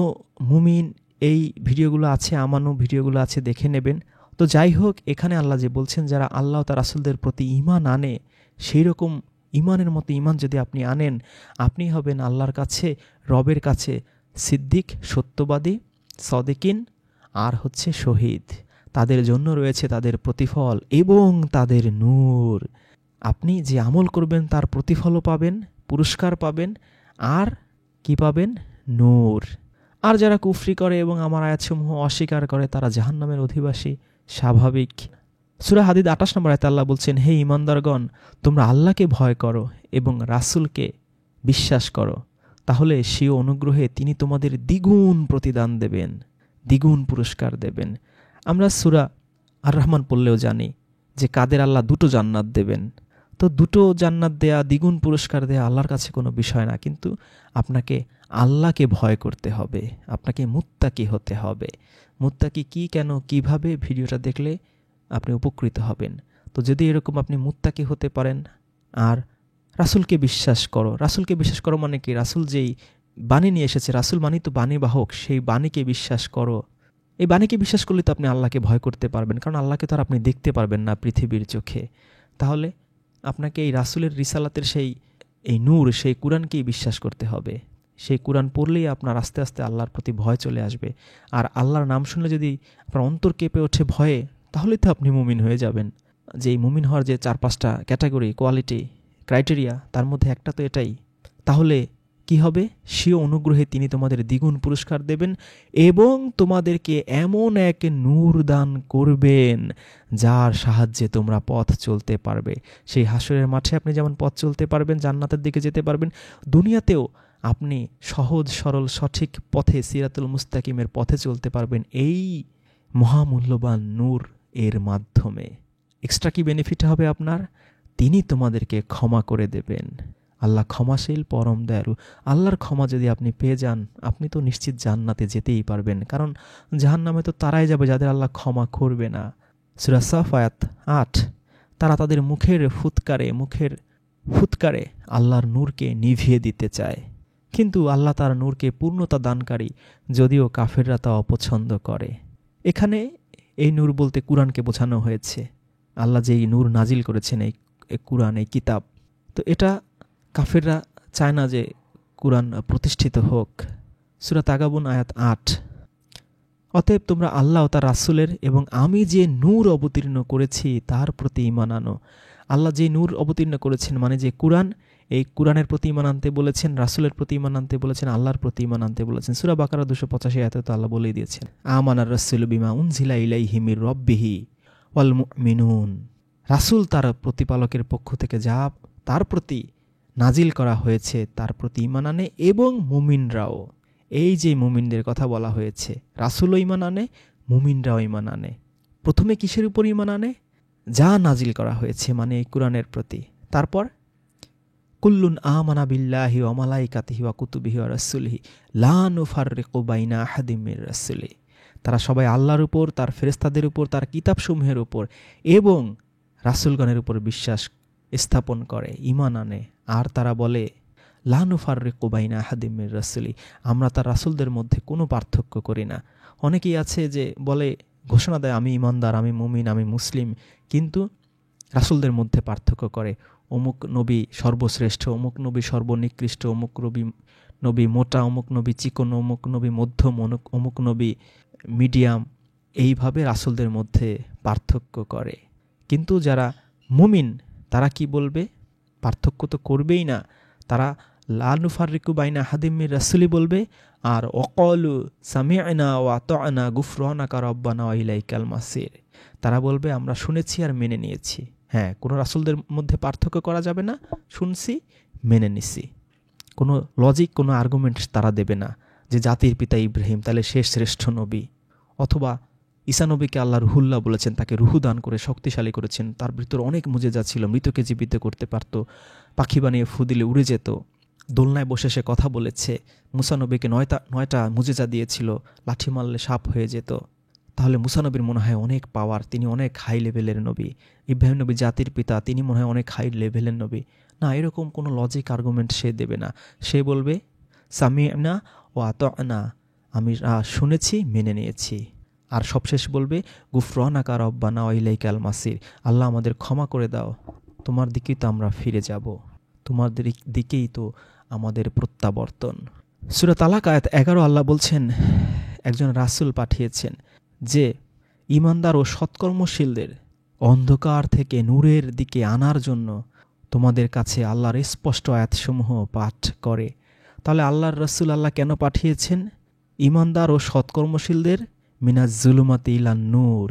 মুমিন, এই ভিডিওগুলো আছে, আমানো ভিডিওগুলো আছে, দেখে নেবেন। তো যাই হোক, এখানে আল্লাহ যে বলছেন, যারা আল্লাহ তার রাসূলদের প্রতি ঈমান আনে, সেই রকম ঈমানের মতো ঈমান যদি আপনি আনেন, আপনি হবেন আল্লাহর কাছে, রবের কাছে সিদ্দিক, সত্যবাদী, সাদিকিন আর হচ্ছে শহীদ। তাদের জন্য রয়েছে তাদের প্রতিফল এবং তাদের নূর। আপনি যে আমল করবেন তার প্রতিফলও পাবেন, পুরস্কার পাবেন, আর কি পাবেন? নূর। আর যারা কুফরি করে এবং আমার আয়াতসমূহ অস্বীকার করে তারা জাহান্নামের অধিবাসী, স্বাভাবিক। সূরা হাদিদ 28 নম্বর আয়াতে আল্লাহ বলছেন, হে ঈমানদারগণ, তোমরা আল্লাহকে ভয় করো এবং রাসূলকে বিশ্বাস করো, তাহলে স্বীয় অনুগ্রহে তিনি তোমাদের দ্বিগুণ প্রতিদান দেবেন, দ্বিগুণ পুরস্কার দেবেন। আমরা সূরা আর রহমান পড়লেও জানি যে কাদের আল্লাহ 2টো জান্নাত দেবেন। তো 2টো জান্নাত দেয়া, দ্বিগুণ পুরস্কার দেয়া আল্লাহর কাছে কোনো বিষয় না, কিন্তু আপনাকে আল্লাহকে ভয় করতে হবে, আপনাকে মুত্তাকি হতে হবে। মুত্তাকি কি, কেন, কিভাবে, ভিডিওটা দেখলে আপনি উপকৃত হবেন। তো যদি এরকম আপনি মুত্তাকি হতে পারেন আর রাসূলকে বিশ্বাস করো, রাসূলকে বিশ্বাস করো মানে কি, রাসূল যেই বাণী নিয়ে এসেছে, রাসূল মানে তো বাণীবাহক, সেই বাণীকে বিশ্বাস করো। এই বাণীকে বিশ্বাস করলে তো আপনি আল্লাহকে ভয় করতে পারবেন, কারণ আল্লাহকে তো আর আপনি দেখতে পারবেন না পৃথিবীর চোখে। তাহলে আপনাকে এই রাসূলের রিসালাতের এই নূর, সেই কুরআনকেই বিশ্বাস করতে হবে। সেই কুরআন পড়লেই আপনার আস্তে আস্তে আল্লাহর প্রতি ভয় চলে আসবে। আর আল্লাহর নাম শুনলে যদি আপনার অন্তর কেঁপে ওঠে ভয়ে, তাহলে তো আপনি মুমিন হয়ে যাবেন। যে এই মুমিন হওয়ার যে 4-5টা ক্যাটাগরি, কোয়ালিটি, ক্রাইটেরিয়া, তার মধ্যে একটা তো এটাই। তাহলে কি হবে? স্বীয় অনুগ্রহে তিনি তোমাদের দ্বিগুণ পুরস্কার দেবেন এবং তোমাদেরকে এমন এক নূর দান করবেন যার সাহায্যে তোমরা পথ চলতে পারবে। সেই হাসরের মাঠে আপনি যেমন পথ চলতে পারবেন, জান্নাতের দিকে যেতে পারবেন, দুনিয়াতেও আপনি সহজ সরল সঠিক পথে, সিরাতুল মুস্তাকিমের পথে চলতে পারবেন এই মহামূল্যবান নূর এর মাধ্যমে। এক্সট্রা কি বেনিফিট হবে আপনার? তিনি তোমাদেরকে ক্ষমা করে দেবেন। আল্লাহ ক্ষমাশীল, পরম দয়ালু। আল্লাহর ক্ষমা যদি আপনি পেয়ে যান, আপনি তো নিশ্চিত জান্নাতে যেতেই পারবেন, কারণ জাহান্নামে তো তারাই যাবে যাদের আল্লাহ ক্ষমা করবে না। সূরা সাফ আয়াত 8, তারা তাদের মুখের ফুৎকারে আল্লাহর নূরকে নিভিয়ে দিতে চায়, কিন্তু আল্লাহ তার নূরকে পূর্ণতা দানকারী, যদিও কাফেররা তা অপছন্দ করে। এখানে এই নূর বলতে কুরআনকে বোঝানো হয়েছে। আল্লাহ যে এই নূর নাজিল করেছেন, এই কুরআন, এই কিতাব, তো এটা কাফেররা চায় না যে কুরআন প্রতিষ্ঠিত হোক। সূরা তাগাবুন আয়াত 8, অতএব তোমরা আল্লাহ ও তার রাসূলের এবং আমি যে নূর অবতীর্ণ করেছি তার প্রতি ঈমান আনো। আল্লাহ যে নূর অবতীর্ণ করেছেন মানে যে কুরআন, এই কুরআনের প্রতি ঈমান আনতে বলেছেন, রাসূলের প্রতি ঈমান আনতে বলেছেন, আল্লাহর প্রতি ঈমান আনতে বলেছেন। সূরা বাকারা 285 আয়াতে তো আল্লাহ বলেই দিয়েছেন, আমানার রাসূলু বিমা উনজিলা ইলাইহি মির রাব্বিহি ওয়াল মুমিনুন। রাসূল তার প্রতিপালকের পক্ষ থেকে যা তার প্রতি নাজিল করা হয়েছে তার প্রতি ঈমান আনে এবং মুমিনরাও। এই যে মুমিনদের কথা বলা হয়েছে, রাসূলও ঈমান আনে, মুমিনরাও ঈমান আনে। প্রথমে কিসের উপর ঈমান আনে? যা নাজিল করা হয়েছে, মানে এই কুরআনের প্রতি। তারপর কুল্লুন আমানা বিল্লাহি ওয়া মালাইকাতিহি ওয়া কুতুবিহি ওয়া রাসূলিহি লা নুফাররিকু বাইনা আহাদিম মির রাসূলি। তারা সবাই আল্লাহর উপর, তার ফেরেশতাদের উপর, তার কিতাবসমূহের উপর এবং রাসূলগণের উপর বিশ্বাস স্থাপন করে, ঈমান আনে। আর তারা বলে লা নুফাররিকু বাইনা আহাদিম মির রাসূলি, আমরা তার রাসূলদের মধ্যে কোনো পার্থক্য করি না। অনেকেই আছে যে বলে, ঘোষণা দেয় আমি ঈমানদার, আমি মুমিন, আমি মুসলিম, কিন্তু রাসূলদের মধ্যে পার্থক্য করে। অমুক নবী সর্বশ্রেষ্ঠ, অমুক নবী সর্বনিকৃষ্ট, অমুক নবী মোটা, অমুক নবী চিকন, অমুক নবী মধ্যম, অমুক নবী মিডিয়াম। এইভাবে রাসূলদের মধ্যে পার্থক্য করে। কিন্তু যারা মুমিন তারা কি বলবে? পার্থক্য তো করবেই না, তারা লা নুফাররিকু বাইনা আহাদিম মির রাসূলি বলবে, আর ওয়াকালু সামি'না ওয়া আতা'না গুফরানাকা রাব্বানা ওয়া ইলাইকাল মাসির। তারা বলবে আমরা শুনেছি আর মেনে নিয়েছি। হ্যাঁ, কোনো রাসূলদের মধ্যে পার্থক্য করা যাবে না, শুনছি, মেনে নিছি। কোনো লজিক, কোনো আর্গুমেন্ট তারা দেবে না যে জাতির পিতা ইব্রাহিম তাহলে শেষ শ্রেষ্ঠ নবী, অথবা ঈসা নবীকে আল্লাহ রুহুল্লাহ বলেছেন, তাকে রুহু দান করে শক্তিশালী করেছেন, তার ভিতর অনেক মুজেজা ছিল, মৃতকে জীবিত করতে পারত, পাখি বানিয়ে ফু দিলে উড়ে যেত, দোলনায় বসে সে কথা বলেছে, মুসা নবীকে 9টা মুজেজা দিয়েছিল, লাঠি মারলে সাপ হয়ে যেত। তাহলে মুসা নবীর মনে হয় অনেক পাওয়ার, তিনি অনেক হাই লেভেলের নবী। ইব্রাহিম নবী জাতির পিতা, তিনি মনে হয় অনেক হাই লেভেলের নবী। না, এরকম কোনো লজিক আর্গুমেন্ট সে দেবে না। সে বলবে সামি'না ওয়া আতা'না, আমি শুনেছি, মেনে নিয়েছি। আর সবশেষ বলবে গুফরানাকা রাব্বানা ওয়া ইলাইকাল মাসির, আল্লাহ আমাদের ক্ষমা করে দাও, তোমার দিকেই তো আমরা ফিরে যাব, তোমার দিকেই তো আমাদের প্রত্যাবর্তন। সূরা তালাক আয়াত 11 আল্লাহ বলছেন একজন রাসূল পাঠিয়েছেন যে ঈমানদার ও সৎকর্মশীলদের অন্ধকার থেকে নূরের দিকে আনার জন্য তোমাদের কাছে আল্লাহর স্পষ্ট আয়াতসমূহ পাঠ করে। তাহলে আল্লাহর রসুল আল্লাহ কেন পাঠিয়েছেন? ইমানদার ও সৎকর্মশীলদের মিনাজ জুলুমাতি ইলান নূর,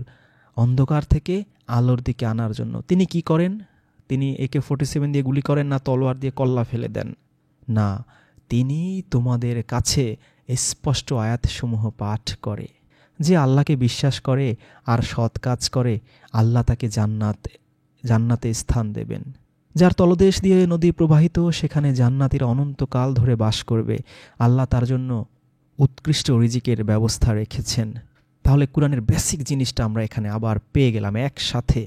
অন্ধকার থেকে আলোর দিকে আনার জন্য। তিনি কি করেন? তিনি AK-47 দিয়ে গুলি করেন না তলোয়ার দিয়ে কল্লা ফেলে দেন? না, তিনি তোমাদের কাছে স্পষ্ট আয়াতসমূহ পাঠ করে। যে আল্লাহকে বিশ্বাস করে আর সৎ কাজ করে, আল্লাহ তাকে জান্নাতে স্থান দেবেন। যার তলদেশ দিয়ে নদী প্রবাহিত, সেখানে জান্নাতীরা অনন্তকাল ধরে বাস করবে। আল্লাহ তার জন্য উৎকৃষ্ট রিজিকের ব্যবস্থা রেখেছেন। তাহলে কোরআনের বেসিক জিনিসটা আমরা এখানে আবার পেয়ে গেলাম একসাথে।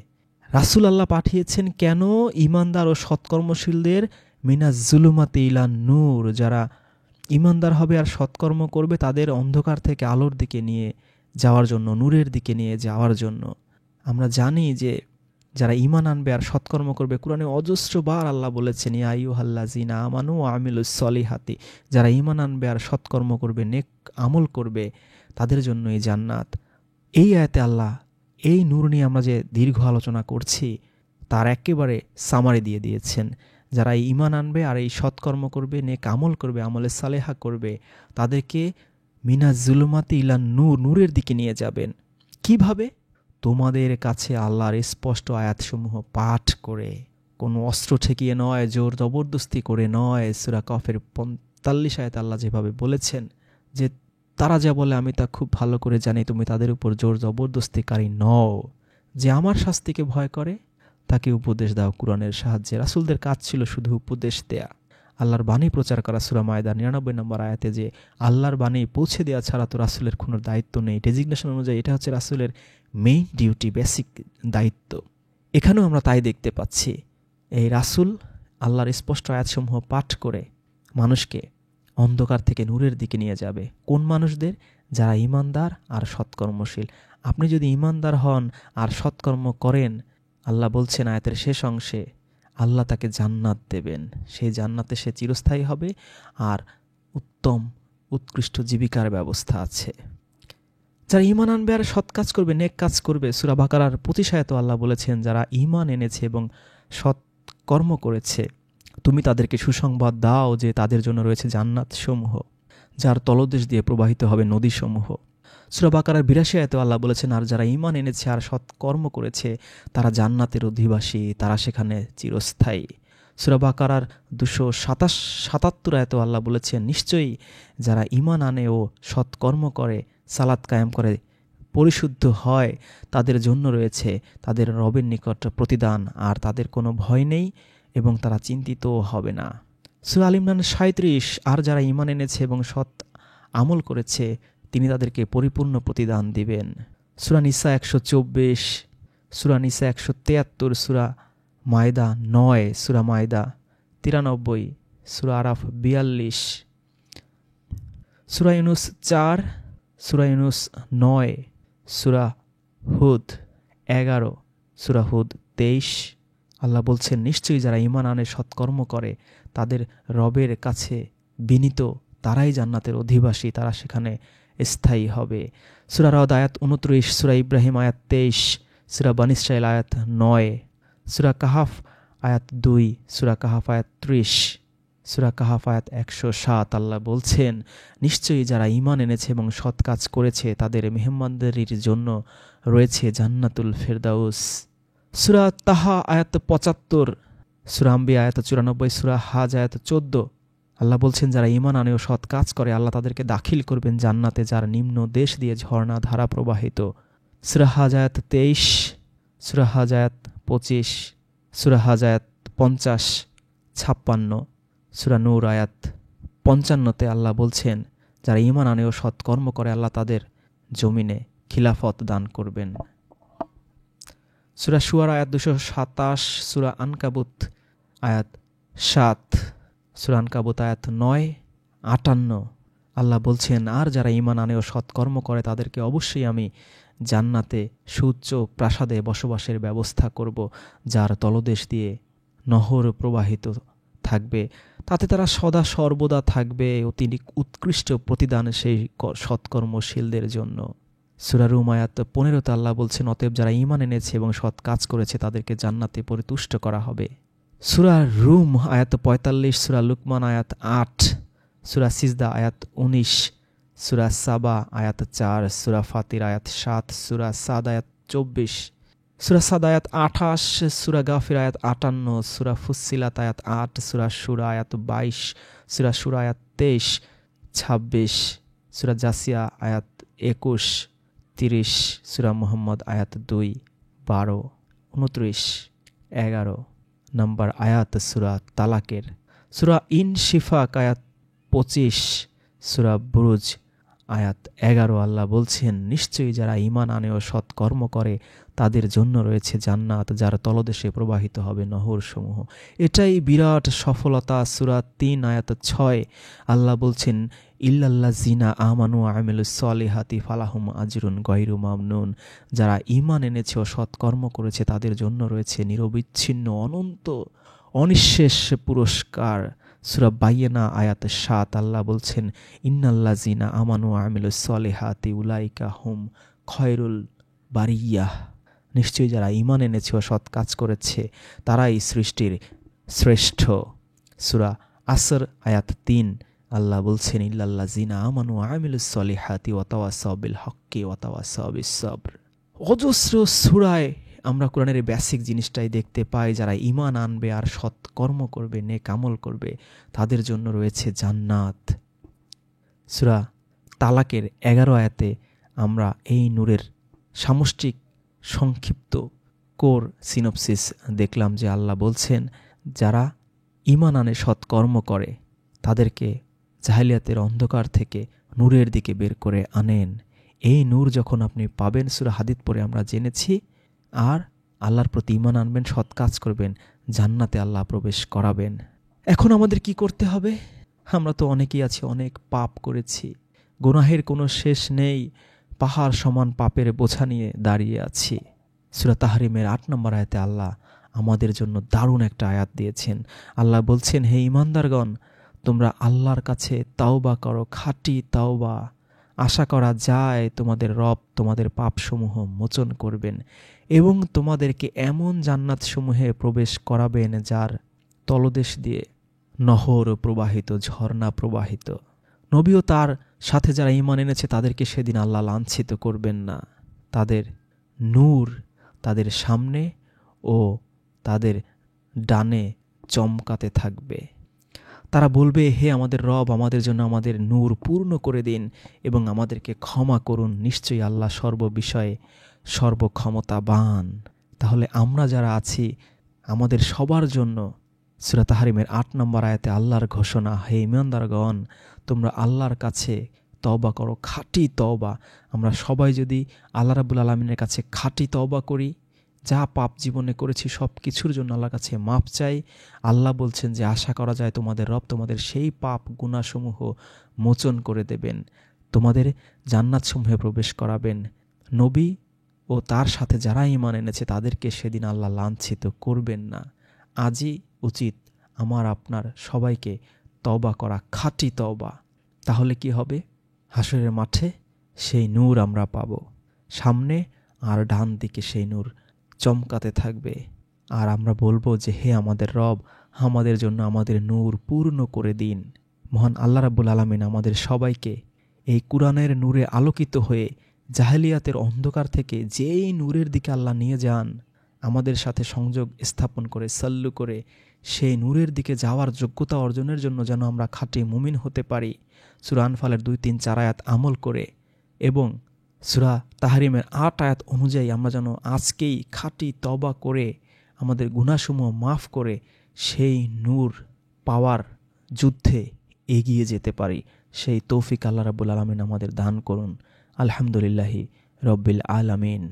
রাসূল আল্লাহ পাঠিয়েছেন কেন? ইমানদার ও সৎকর্মশীলদের মিনাজ জুলুমাতি ইলান নূর, যারা ইমানদার হবে আর সৎকর্ম করবে তাদের অন্ধকার থেকে আলোর দিকে নিয়ে যাওয়ার জন্য, নূরের দিকে নিয়ে যাওয়ার জন্য। আমরা জানি যে যারা ঈমান আনবে আর সৎকর্ম করবে, কোরআনে অজস্রবার আল্লাহ বলেছেন ইয়া আইয়ুহাল্লাযিনা আমানু ওয়া আমিলুস সলিহাতি, যারা ঈমান আনবে আর সৎকর্ম করবে, নেক আমল করবে, তাদের জন্য এই জান্নাত। এই আয়াতে আল্লাহ এই নূর নিয়ে আমরা যে দীর্ঘ আলোচনা করছি তার একেবারে সামারি দিয়ে দিয়েছেন। যারা ঈমান আনবে আর এই সৎকর্ম করবে, নেক আমল করবে, আমলে সালেহা করবে, তাদেরকে মিনাজ জুলুমাতি ইলান নূর, নূরের দিকে নিয়ে যাবেন। কিভাবে? তোমাদের কাছে আল্লাহর স্পষ্ট আয়াতসমূহ পাঠ করে, কোনো অস্ত্র ঠেকিয়ে নয়, জোর জবরদস্তি করে নয়। সূরা কফের 45 আয়াতে আল্লাহ যেভাবে বলেছেন যে তারা যা বলে আমি তা খুব ভালো করে জানি, তুমি তাদের উপর জোর জবরদস্তিকারী নও। যে আমার শাস্তিকে ভয় করে তাকে উপদেশ দাও কোরআনের সাহায্যে। রাসূলদের কাজ ছিল শুধু উপদেশ দেয়া, আল্লাহর বাণী প্রচার করা। সূরা মায়দার 99 নম্বর আয়াতে যে আল্লাহর বাণী পৌঁছে দেওয়া ছাড়া তো রাসূলের কোনো দায়িত্ব নেই। ডেজিগনেশন অনুযায়ী এটা হচ্ছে রাসূলের মেইন ডিউটি, বেসিক দায়িত্ব। এখানেও আমরা তাই দেখতে পাচ্ছি। এই রাসূল আল্লাহর স্পষ্ট আয়াতসমূহ পাঠ করে মানুষকে অন্ধকার থেকে নূরের দিকে নিয়ে যাবে। কোন মানুষদের? যারা ঈমানদার আর সৎকর্মশীল। আপনি যদি ঈমানদার হন আর সৎকর্ম করেন, আল্লাহ বলছেন আয়াতের শেষ অংশে, আল্লাহ তাকে জান্নাত দেবেন। সেই জান্নাতে সে চিরস্থায়ী হবে আর উত্তম উৎকৃষ্ট জীবিকার ব্যবস্থা আছে। যারা ঈমান আনবে আর সৎ কাজ করবে, নেক কাজ করবে, সূরা বাকারার 25 আয়াতে আল্লাহ বলেছেন যারা ঈমান এনেছে এবং সৎ কর্ম করেছে, তুমি তাদেরকে সুসংবাদ দাও যে তাদের জন্য রয়েছে জান্নাত সমূহ, যার তলদেশ দিয়ে প্রবাহিত হবে নদী সমূহ। সূরা বাকারার 82 আয়াতে আল্লাহ বলেছেন আর যারা ঈমান এনেছে আর সৎ কর্ম করেছে তারা জান্নাতের অধিবাসী, তারা সেখানে চিরস্থায়ী। সূরা বাকারার 277 আয়াতে আল্লাহ বলেছেন নিশ্চয়ই যারা ঈমান আনে ও সৎ কর্ম করে, সালাত কায়েম করে, পরিশুদ্ধ হয়, তাদের জন্য রয়েছে তাদের রবের নিকট প্রতিদান, আর তাদের কোনো ভয় নেই এবং তারা চিন্তিতও হবে না। সূরা আল ইমরান 37, আর যারা ঈমান এনেছে এবং সৎ আমল করেছে তিনি তাদেরকে পরিপূর্ণ প্রতিদান দিবেন। সূরা নিসা 124, সূরা নিসা 173, সূরা মায়দা 9, সূরা মায়দা 93, সূরা আরাফ 42, সূরা ইউনুস 4, সূরা ইউনুস 9, সূরা হুদ 11, সূরা হুদ 23। আল্লাহ বলছেন নিশ্চয়ই যারা ঈমান আনে সৎকর্ম করে তাদের রবের কাছে বিনীত, তারাই জান্নাতের অধিবাসী, তারা সেখানে স্থায়ী হবে। সূরা রদ আয়াত 29, সূরা ইব্রাহিম আয়াত 23, সূরা বনী ইসরাঈল আয়াত 9, সূরা কাহাফ আয়াত 2, সূরা কাহাফ আয়াত 30, সূরা কাহাফ আয়াত 107। আল্লাহ বলছেন নিশ্চয়ই যারা ঈমান এনেছে এবং সৎ কাজ করেছে তাদের মেহমানদারির জন্য রয়েছে জান্নাতুল ফেরদাউস। সূরা তাহা আয়াত 75, সূরা আম্বিয়া আয়াত 94, সূরা হাজ আয়াত 14। আল্লাহ বলছেন যারা ঈমান আনে ও সৎ কাজ করে আল্লাহ তাদেরকে দাখিল করবেন জান্নাতে, যার নিম্ন দেশ দিয়ে ঝর্ণা ধারা প্রবাহিত। সূরা হাজ আয়াত 23, সূরা হাজ আয়াত 25, সূরা হাজ আয়াত 50, 56, সূরা নূর আয়াত 55-তে আল্লাহ বলছেন যারা ঈমান আনে ও সৎকর্ম করে আল্লাহ তাদের জমিনে খিলাফত দান করবেন। সূরা শুআরা আয়াত 227, সূরা আনকাবুত আয়াত 7, সূরা আনকাবুত আয়াত 9, 58। আল্লাহ বলছেন আর যারা ঈমান আনে ও সৎকর্ম করে তাদেরকে অবশ্যই আমি জান্নাতে সুউচ্চ প্রাসাদে বসবাসের ব্যবস্থা করব, যার তলদেশ দিয়ে নহর প্রবাহিত থাকবে, তাতে তারা সদা সর্বদা থাকবে। অতি উৎকৃষ্ট প্রতিদান সেই সৎকর্মশীলদের জন্য। সূরা রুম আয়াত 15-তে আল্লাহ বলছেন অতএব যারা ঈমান এনেছে এবং সৎ কাজ করেছে তাদেরকে জান্নাতে পরিতুষ্ট করা হবে। সূরা রুম আয়াত 45, সূরা লুকমান আয়াত 8, সূরা সিজদা আয়াত 19, সূরা সাবা আয়াত 4, সূরা ফাতির আয়াত 7, সূরা সাদ আয়াত 24, সূরা সাদ আয়াত 28, সূরা গাফির আয়াত 58, সূরা ফুসসিলাত আয়াত 8, সূরা শুরা আয়াত 22, সূরা শুরা আয়াত 23, 26, সূরা জাসিয়া আয়াত 21, 30, সূরা মুহাম্মদ আয়াত 2, 12, 29, 11 নম্বর আয়াত সূরা তালাকের, সূরা ইনশিফাক আয়াত 25, সূরা বুরুজ আয়াত 11। আল্লাহ বলছেন, নিশ্চয়ই যারা ঈমান আনে ও সৎকর্ম করে তাদের জন্য রয়েছে জান্নাত, যার তলদেশে প্রবাহিত হবে নহরসমূহ। এটাই বিরাট সফলতা। সূরা 3 আয়াত 6 আল্লাহ বলছেন, ইল্লাল্লাযিনা আমানু ওয়া আমিলুস সলিহাতি ফালাহুম আজরুন গায়রু মামনুন। যারা ঈমান এনেছে ও সৎকর্ম করেছে তাদের জন্য রয়েছে নিরবিচ্ছিন্ন অনন্ত অনিঃশেষ পুরস্কার। সূরা বাইয়িনা আয়াত 7 আল্লাহ বলছেন, ইন্নাল্লাযিনা আমানু ওয়া আমিলুস সলিহাতি উলাইকা হুম খয়রুল বারিয়াহ। নিশ্চয়ই যারা ঈমান এনেছে ও সৎ কাজ করেছে তারাই সৃষ্টির শ্রেষ্ঠ। সূরা আসর আয়াত 3 আল্লাহ বলছেন, ইল্লাল্লাযিনা আমানু ওয়া আমিলুস সলিহাতি ওয়া তাওয়াসাউ বিল হক্কি ওয়া তাওয়াসাউ বিস সবর। অজস্র সূরায় আমরা কোরআনের এই বেসিক জিনিসটাই দেখতে পাই। যারা ঈমান আনবে আর সৎকর্ম করবে, নেক আমল করবে, তাদের জন্য রয়েছে জান্নাত। সূরা তালাকের 11 আয়াতে আমরা এই নূরের সামষ্টিক সংক্ষিপ্ত কোর সিনপসিস দেখলাম যে আল্লাহ বলছেন, যারা ঈমান আনে সৎকর্ম করে তাদেরকে জাহেলিয়াতের অন্ধকার থেকে নূরের দিকে বের করে আনেন। এই নূর যখন আপনি পাবেন, সূরা হাদিদ পড়ে আমরা জেনেছি, আর আল্লাহর প্রতি ঈমান আনবেন, সৎ কাজ করবেন, জান্নাতে আল্লাহ প্রবেশ করাবেন। এখন আমাদের কি করতে হবে? আমরা তো অনেকেই আছি, অনেক পাপ করেছি, গুনাহের কোনো শেষ নেই, পাহাড় সমান পাপের বোঝা নিয়ে দাঁড়িয়ে আছি। সূরা তাহরিমের 8 নম্বর আয়াতে আল্লাহ আমাদের জন্য দারুণ একটা আয়াত দিয়েছেন। আল্লাহ বলছেন, হে ঈমানদারগণ, তোমরা আল্লাহর কাছে তাওবা করো, খাঁটি তাওবা। আশা করা যায় তোমাদের রব তোমাদের পাপসমূহ মোচন করবেন এবং তোমাদেরকে এমন জান্নাতসমূহে প্রবেশ করাবেন যার তলদেশ দিয়ে নহর প্রবাহিত, ঝর্ণা প্রবাহিত। নবীও তার সাথে যারা ঈমান এনেছে তাদেরকে সেদিন আল্লাহ লাঞ্ছিত করবেন না। তাদের নূর তাদের সামনে ও তাদের ডানে চমকাতে থাকবে। তারা বলবে, হে আমাদের রব, আমাদের জন্য আমাদের নূর পূর্ণ করে দিন এবং আমাদেরকে ক্ষমা করুন। নিশ্চয়ই আল্লাহ সর্ববিষয়ে সর্বক্ষমতাবান। তাহলে আমরা যারা আছি, আমাদের সবার জন্য সূরা তাহরিমের 8 নম্বর আয়াতে আল্লাহর ঘোষণা, হে ঈমানদারগণ, তোমরা আল্লাহর কাছে তওবা করো, খাঁটি তওবা। আমরা সবাই যদি আল্লাহ রাব্বুল আলামিনের কাছে খাঁটি তওবা করি, যা পাপ জীবনে করেছি সব কিছুর জন্য আল্লাহর কাছে মাপ চাই, আল্লাহ বলছেন যে আশা করা যায় তোমাদের রব তোমাদের সেই পাপ গুনাহসমূহ মোচন করে দেবেন, তোমাদের জান্নাতসমূহে প্রবেশ করাবেন। নবী ও তার সাথে যারা ঈমান এনেছে তাদেরকে সেদিন আল্লাহ লাঞ্ছিত করবেন না। আজই উচিত আমার আপনার সবাইকে তওবা করা, খাঁটি তওবা। তাহলে কি হবে? হাসরের মাঠে সেই নূর আমরা পাব, সামনে আর ডান দিকে সেই নূর চমকাতে থাকবে, আর আমরা বলবো যে হে আমাদের রব, আমাদের জন্য আমাদের নূর পূর্ণ করে দিন। মহান আল্লাহ রাব্বুল আলামিন আমাদের সবাইকে এই কুরআনের নূরে আলোকিত হয়ে জাহেলিয়াতের অন্ধকার থেকে যেই নূরের দিকে আল্লাহ নিয়ে যান, আমাদের সাথে সংযোগ স্থাপন করে, সাল্লু করে সেই নূরের দিকে যাওয়ার যোগ্যতা অর্জনের জন্য যেন আমরা খাঁটি মুমিন হতে পারি, সূরা আনফালের 2, 3, 4 আয়াত আমল করে এবং সূরা তাহরিমের 8 আয়াত অনুযায়ী আমরা যেন আজকেই খাঁটি তওবা করে আমাদের গুনাহসমূহ মাফ করে সেই নূর পাওয়ার যুদ্ধে এগিয়ে যেতে পারি। সেই তৌফিক আল্লাহ রাব্বুল আলামিন আমাদের দান করুন। আলহামদুলিল্লাহি রব্বিল আলামিন।